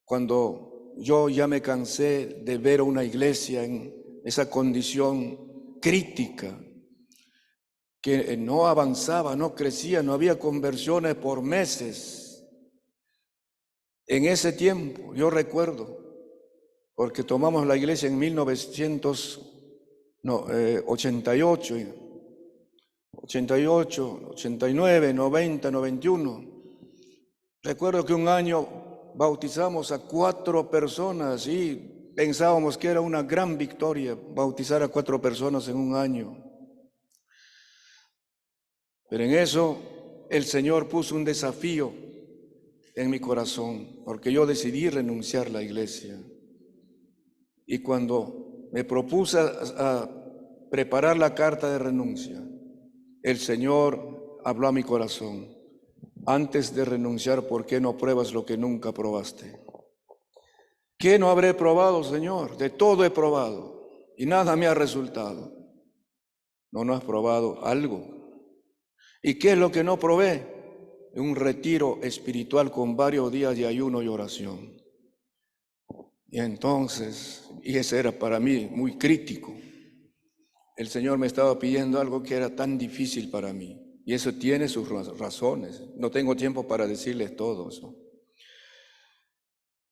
cuando yo ya me cansé de ver a una iglesia en esa condición crítica, que no avanzaba, no crecía, no había conversiones por meses. En ese tiempo, yo recuerdo, porque tomamos la iglesia en 1988, 88, 89, 90, 91. Recuerdo que un año bautizamos a 4 personas y pensábamos que era una gran victoria bautizar a 4 personas en un año. Pero en eso el Señor puso un desafío en mi corazón, porque yo decidí renunciar a la iglesia. Y cuando me propuse a preparar la carta de renuncia, el Señor habló a mi corazón: antes de renunciar, ¿por qué no pruebas lo que nunca probaste? ¿Qué no habré probado, Señor? De todo he probado y nada me ha resultado. ¿No has probado algo? ¿Y qué es lo que no probé? Un retiro espiritual con varios días de ayuno y oración. Y entonces, y ese era para mí muy crítico, el Señor me estaba pidiendo algo que era tan difícil para mí. Y eso tiene sus razones. No tengo tiempo para decirles todo eso.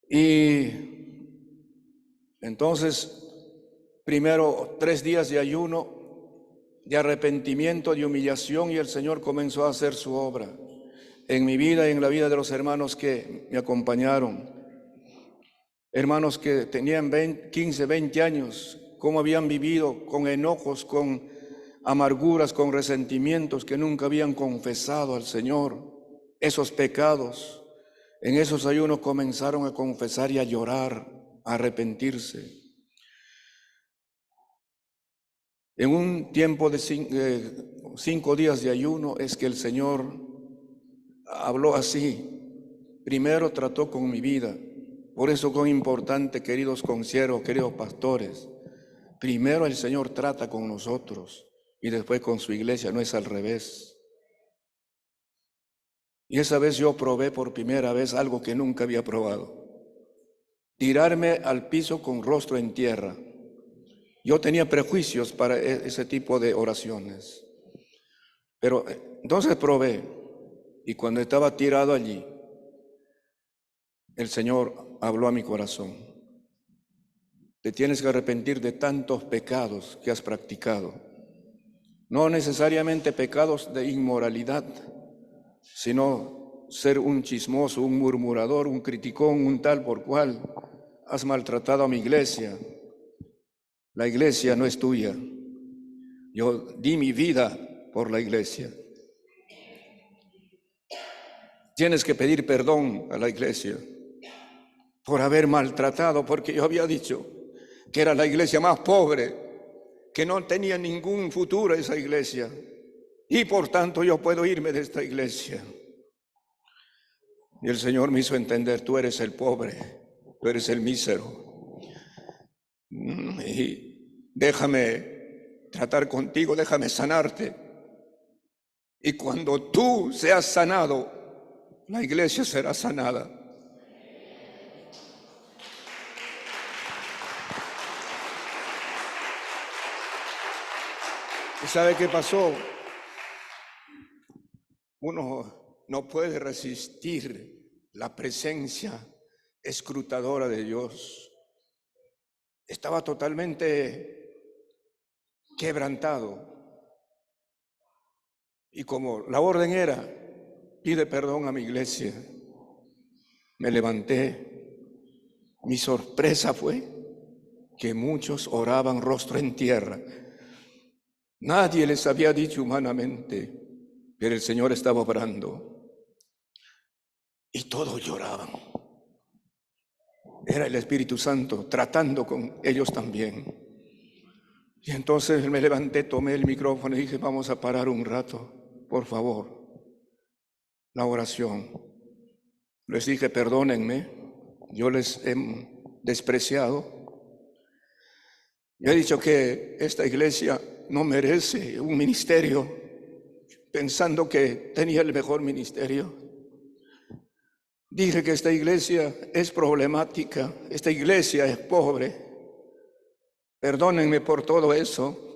Y entonces, primero 3 días de ayuno, de arrepentimiento, de humillación, y el Señor comenzó a hacer su obra en mi vida y en la vida de los hermanos que me acompañaron. Hermanos que tenían 15, 20 años, cómo habían vivido con enojos, con amarguras, con resentimientos, que nunca habían confesado al Señor esos pecados. En esos ayunos comenzaron a confesar y a llorar, a arrepentirse. En un tiempo de 5 días de ayuno es que el Señor habló así. Primero trató con mi vida. Por eso es importante, queridos consiervos, queridos pastores, primero el Señor trata con nosotros y después con su iglesia, no es al revés. Y esa vez yo probé por primera vez algo que nunca había probado: tirarme al piso con rostro en tierra. Yo tenía prejuicios para ese tipo de oraciones, pero entonces probé, y cuando estaba tirado allí, el Señor habló a mi corazón: te tienes que arrepentir de tantos pecados que has practicado, no necesariamente pecados de inmoralidad, sino ser un chismoso, un murmurador, un criticón, un tal por cual. Has maltratado a mi iglesia. La iglesia no es tuya. Yo di mi vida por la iglesia. tienes que pedir perdón a la iglesia por haber maltratado, porque yo había dicho que era la iglesia más pobre, que no tenía ningún futuro esa iglesia, y por tanto yo puedo irme de esta iglesia. Y el Señor me hizo entender, tú eres el pobre, tú eres el mísero, y déjame tratar contigo, déjame sanarte. Y cuando tú seas sanado, la iglesia será sanada. ¿Y sabe qué pasó? Uno no puede resistir la presencia escrutadora de Dios. Estaba totalmente quebrantado. Y como la orden era, pide perdón a mi iglesia, me levanté. Mi sorpresa fue que muchos oraban rostro en tierra. Nadie les había dicho humanamente, pero el Señor estaba obrando. Y todos lloraban. Era el Espíritu Santo tratando con ellos también. Y entonces me levanté, tomé el micrófono y dije, vamos a parar un rato, por favor. La oración. Les dije, perdónenme, yo les he despreciado. Yo he dicho que esta iglesia no merece un ministerio, pensando que tenía el mejor ministerio. Dije que esta iglesia es problemática, esta iglesia es pobre. Perdónenme por todo eso.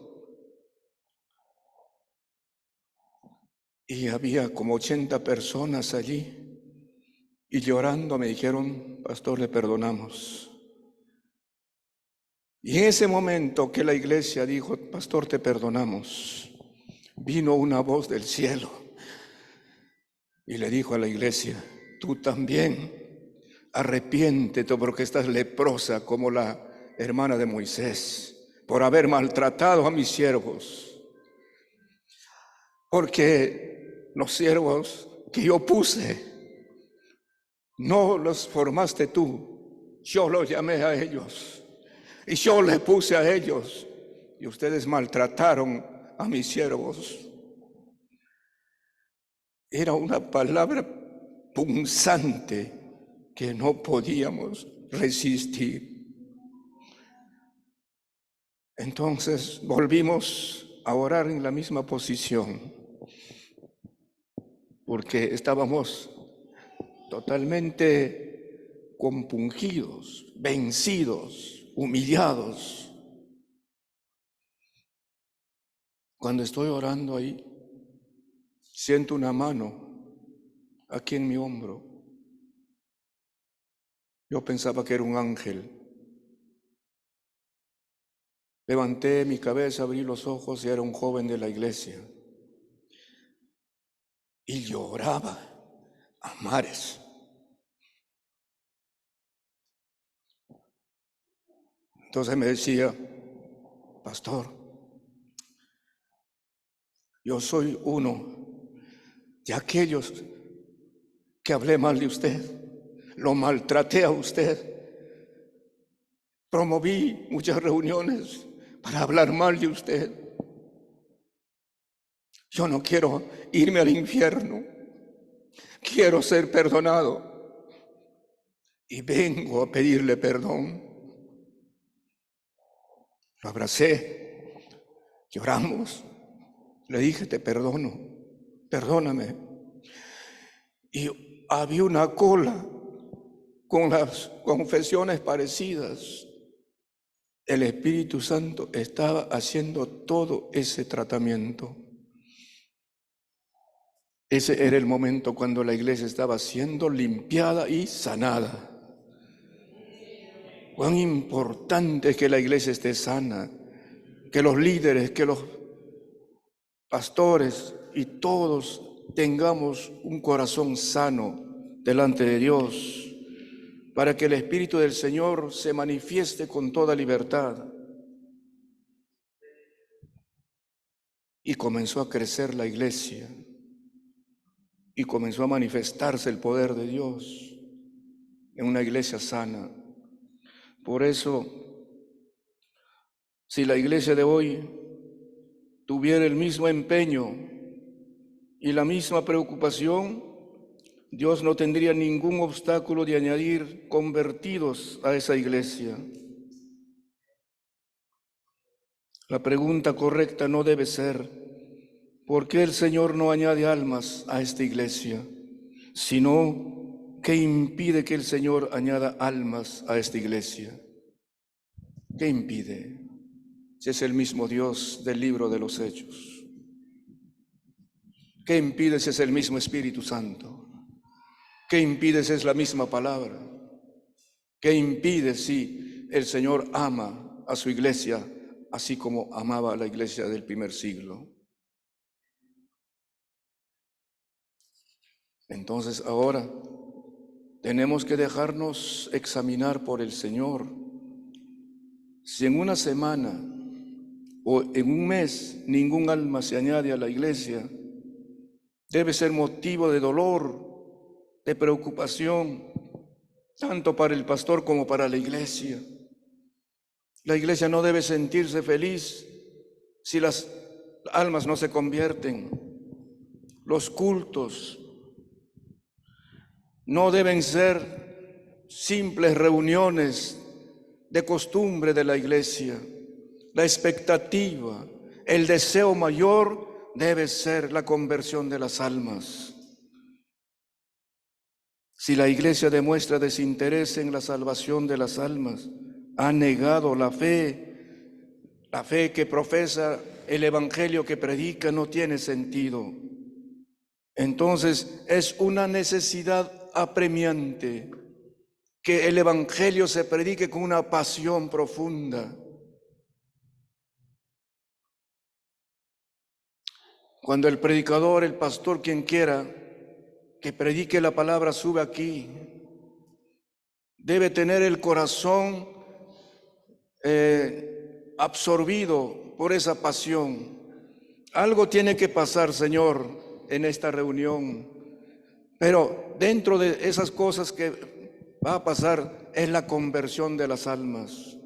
Y había como 80 personas allí, y llorando me dijeron, pastor, le perdonamos. Y en ese momento que la iglesia dijo, pastor, te perdonamos, vino una voz del cielo y le dijo a la iglesia, tú también arrepiéntete porque estás leprosa como la hermana de Moisés, por haber maltratado a mis siervos. Porque los siervos que yo puse, no los formaste tú, yo los llamé a ellos. Y yo les puse a ellos, y ustedes maltrataron a mis siervos. Era una palabra punzante que no podíamos resistir. Entonces volvimos a orar en la misma posición, porque estábamos totalmente compungidos, vencidos, humillados. Cuando estoy orando ahí, siento una mano aquí en mi hombro. Yo pensaba que era un ángel. Levanté mi cabeza, abrí los ojos y era un joven de la iglesia. Y lloraba a mares. Entonces me decía, pastor, yo soy uno de aquellos que hablé mal de usted, lo maltraté a usted, promoví muchas reuniones para hablar mal de usted. Yo no quiero irme al infierno, quiero ser perdonado y vengo a pedirle perdón. Lo abracé, lloramos, le dije, te perdono, perdóname. Y había una cola con las confesiones parecidas. El Espíritu Santo estaba haciendo todo ese tratamiento. Ese era el momento cuando la iglesia estaba siendo limpiada y sanada. Cuán importante es que la iglesia esté sana, que los líderes, que los pastores y todos tengamos un corazón sano delante de Dios, para que el Espíritu del Señor se manifieste con toda libertad. Y comenzó a crecer la iglesia. y comenzó a manifestarse el poder de Dios en una iglesia sana. Por eso, si la iglesia de hoy tuviera el mismo empeño y la misma preocupación, Dios no tendría ningún obstáculo de añadir convertidos a esa iglesia. La pregunta correcta no debe ser, ¿por qué el Señor no añade almas a esta iglesia? Sino, ¿qué impide que el Señor añada almas a esta iglesia? ¿Qué impide? Si es el mismo Dios del libro de los Hechos. ¿Qué impide si es el mismo Espíritu Santo? ¿Qué impide si es la misma palabra? ¿Qué impide si el Señor ama a su iglesia así como amaba a la iglesia del primer siglo? Entonces ahora tenemos que dejarnos examinar por el Señor. Si en una semana o en un mes ningún alma se añade a la iglesia, debe ser motivo de dolor, de preocupación, tanto para el pastor como para la iglesia. La iglesia no debe sentirse feliz si las almas no se convierten. Los cultos no deben ser simples reuniones de costumbre de la iglesia. La expectativa, el deseo mayor debe ser la conversión de las almas. Si la iglesia demuestra desinterés en la salvación de las almas, ha negado la fe que profesa, el evangelio que predica no tiene sentido. Entonces es una necesidad apremiante que el evangelio se predique con una pasión profunda. Cuando el predicador, el pastor, quien quiera que predique la palabra, sube aquí, debe tener el corazón absorbido por esa pasión. Algo tiene que pasar, Señor, en esta reunión, pero dentro de esas cosas que va a pasar es la conversión de las almas.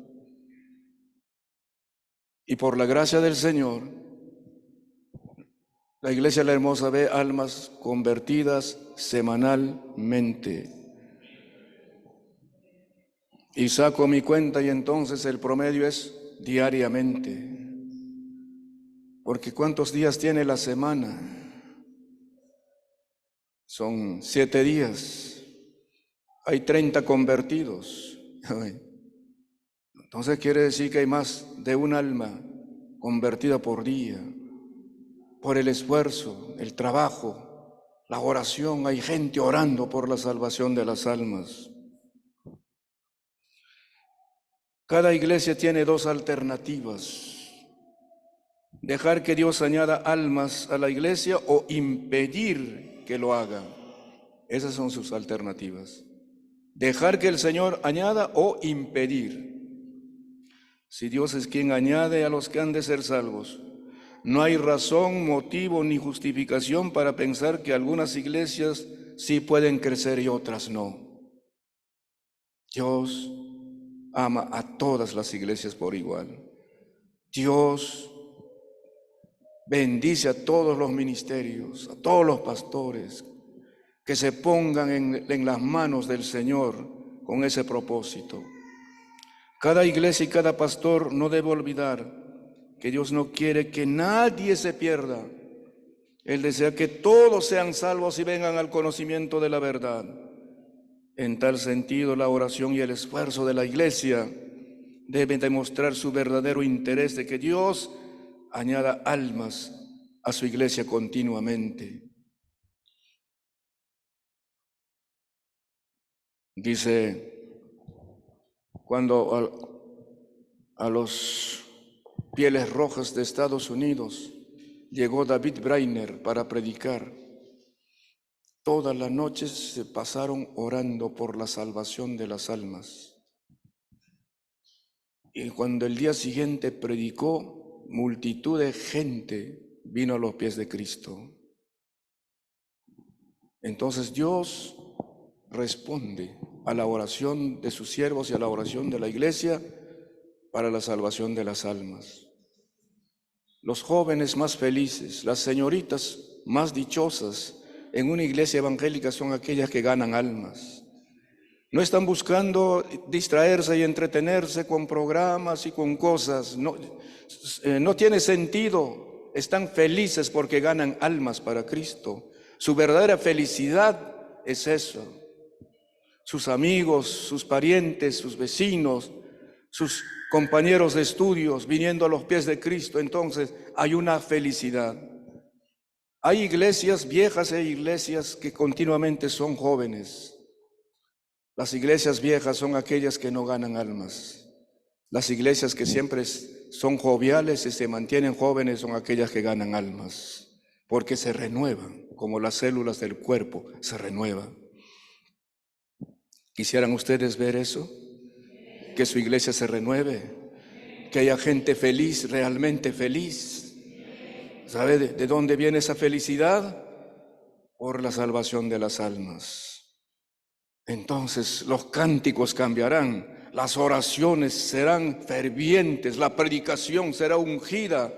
Y por la gracia del Señor, la Iglesia La Hermosa ve almas convertidas semanalmente. Y saco mi cuenta y entonces el promedio es diariamente. Porque ¿cuántos días tiene la semana? Son 7 días. Hay 30 convertidos. Entonces quiere decir que hay más de un alma convertida por día. Por el esfuerzo, el trabajo, la oración, hay gente orando por la salvación de las almas. Cada iglesia tiene 2 alternativas: dejar que Dios añada almas a la iglesia o impedir que lo haga. Esas son sus alternativas. Dejar que el Señor añada o impedir. Si Dios es quien añade a los que han de ser salvos, no hay razón, motivo ni justificación para pensar que algunas iglesias sí pueden crecer y otras no. Dios ama a todas las iglesias por igual. Dios bendice a todos los ministerios, a todos los pastores, que se pongan en las manos del Señor con ese propósito. Cada iglesia y cada pastor no debe olvidar que Dios no quiere que nadie se pierda. Él desea que todos sean salvos y vengan al conocimiento de la verdad. En tal sentido, la oración y el esfuerzo de la iglesia deben demostrar su verdadero interés de que Dios añada almas a su iglesia continuamente. Dice, cuando a los Pieles Rojas de Estados Unidos llegó David Brainer para predicar, todas las noches se pasaron orando por la salvación de las almas. Y cuando el día siguiente predicó, multitud de gente vino a los pies de Cristo. Entonces Dios responde a la oración de sus siervos y a la oración de la iglesia para la salvación de las almas. Los jóvenes más felices, las señoritas más dichosas en una iglesia evangélica son aquellas que ganan almas. No están buscando distraerse y entretenerse con programas y con cosas. No tiene sentido. Están felices porque ganan almas para Cristo. Su verdadera felicidad es eso. Sus amigos, sus parientes, sus vecinos, sus compañeros de estudios viniendo a los pies de Cristo. Entonces hay una felicidad. Hay iglesias viejas e iglesias que continuamente son jóvenes. Las iglesias viejas son aquellas que no ganan almas. Las iglesias que siempre son joviales y se mantienen jóvenes son aquellas que ganan almas, porque se renuevan, como las células del cuerpo se renuevan. ¿Quisieran ustedes ver eso? Que su iglesia se renueve, que haya gente feliz, realmente feliz. ¿Sabe de dónde viene esa felicidad? Por la salvación de las almas. Entonces los cánticos cambiarán, las oraciones serán fervientes, la predicación será ungida,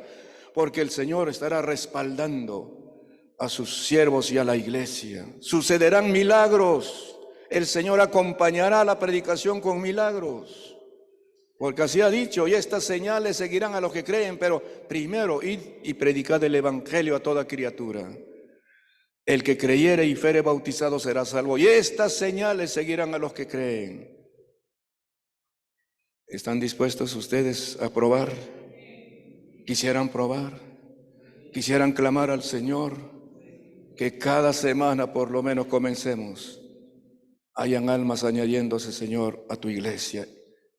porque el Señor estará respaldando a sus siervos y a la iglesia. Sucederán milagros, el Señor acompañará la predicación con milagros, porque así ha dicho, y estas señales seguirán a los que creen, pero primero id y predicad el evangelio a toda criatura. El que creyere y fuere bautizado será salvo, y estas señales seguirán a los que creen. ¿Están dispuestos ustedes a probar? ¿Quisieran probar? ¿Quisieran clamar al Señor? Que cada semana por lo menos comencemos. Hayan almas añadiéndose, Señor, a tu iglesia,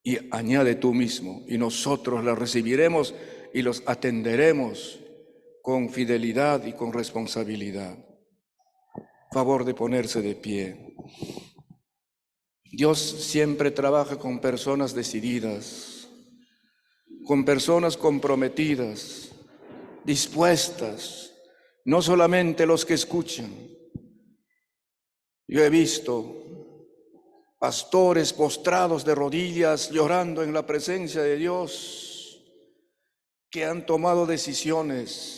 y añade tú mismo, y nosotros las recibiremos y los atenderemos con fidelidad y con responsabilidad. Favor de ponerse de pie. Dios siempre trabaja con personas decididas, con personas comprometidas, dispuestas, no solamente los que escuchan. Yo he visto pastores postrados de rodillas, llorando en la presencia de Dios, que han tomado decisiones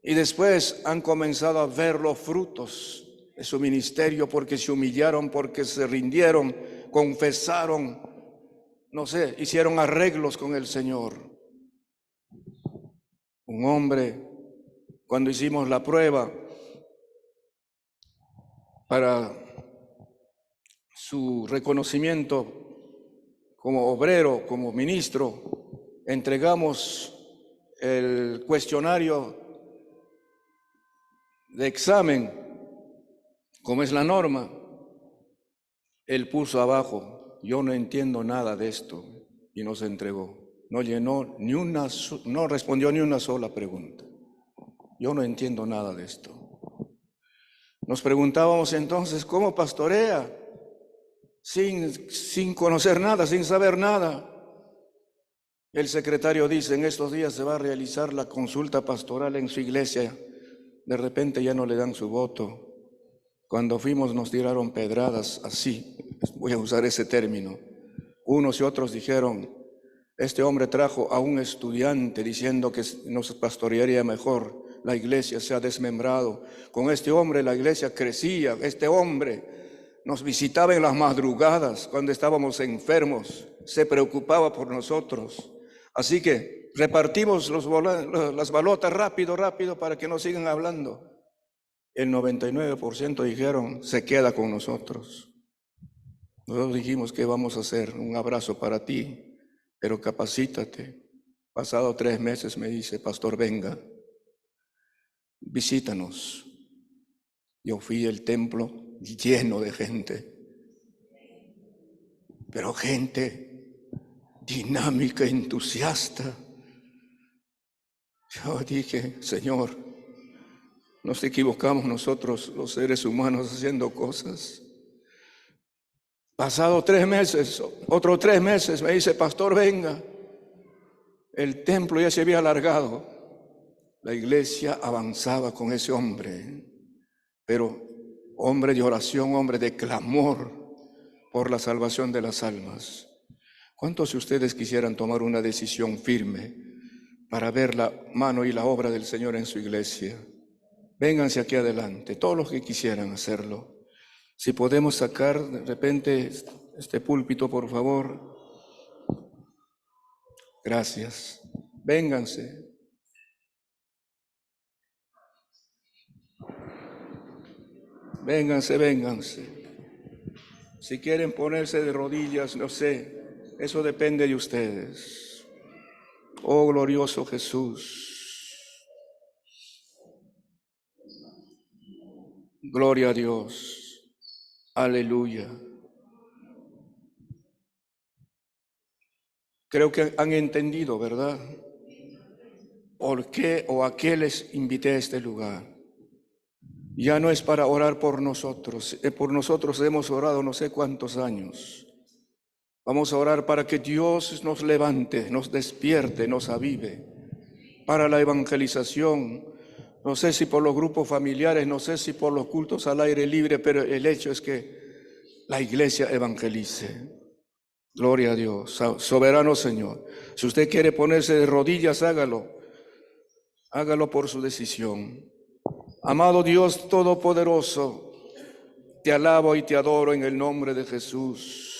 y después han comenzado a ver los frutos de su ministerio porque se humillaron, porque se rindieron, confesaron, no sé, hicieron arreglos con el Señor. Un hombre, cuando hicimos la prueba para su reconocimiento como obrero, como ministro, entregamos el cuestionario de examen, como es la norma. Él puso abajo, yo no entiendo nada de esto, y nos entregó. No llenó no respondió ni una sola pregunta. Yo no entiendo nada de esto. Nos preguntábamos entonces, ¿cómo pastorea? Sin conocer nada, sin saber nada. El secretario dice, en estos días se va a realizar la consulta pastoral en su iglesia. De repente ya no le dan su voto. Cuando fuimos nos tiraron pedradas, así, voy a usar ese término. Unos y otros dijeron, este hombre trajo a un estudiante diciendo que nos pastorearía mejor, la iglesia se ha desmembrado. Con este hombre la iglesia crecía, este hombre nos visitaba en las madrugadas cuando estábamos enfermos, se preocupaba por nosotros. Así que repartimos las balotas rápido para que no sigan hablando. El 99% dijeron, se queda con nosotros. Nosotros dijimos, ¿qué vamos a hacer? Un abrazo para ti, pero capacítate. Pasado 3 meses me dice, pastor, venga, visítanos. Yo fui al templo lleno de gente, pero gente dinámica, entusiasta. Yo dije, Señor, nos equivocamos nosotros los seres humanos haciendo cosas. Pasado 3 meses, otros 3 meses, me dice, pastor, venga. El templo ya se había alargado. La iglesia avanzaba con ese hombre, pero hombre de oración, hombre de clamor por la salvación de las almas. ¿Cuántos de ustedes quisieran tomar una decisión firme para ver la mano y la obra del Señor en su iglesia? Vénganse aquí adelante, todos los que quisieran hacerlo. Si podemos sacar de repente este púlpito, por favor. Gracias. Vénganse. Vénganse, vénganse. Si quieren ponerse de rodillas, no sé, eso depende de ustedes. Oh glorioso Jesús. Gloria a Dios. Aleluya. Creo que han entendido, ¿verdad? ¿Por qué o a qué les invité a este lugar? Ya no es para orar por nosotros. Por nosotros hemos orado no sé cuántos años. Vamos a orar para que Dios nos levante, nos despierte, nos avive. Para la evangelización, no sé si por los grupos familiares, no sé si por los cultos al aire libre, pero el hecho es que la iglesia evangelice. Gloria a Dios, soberano Señor. Si usted quiere ponerse de rodillas, hágalo. Hágalo por su decisión. Amado Dios Todopoderoso, te alabo y te adoro en el nombre de Jesús.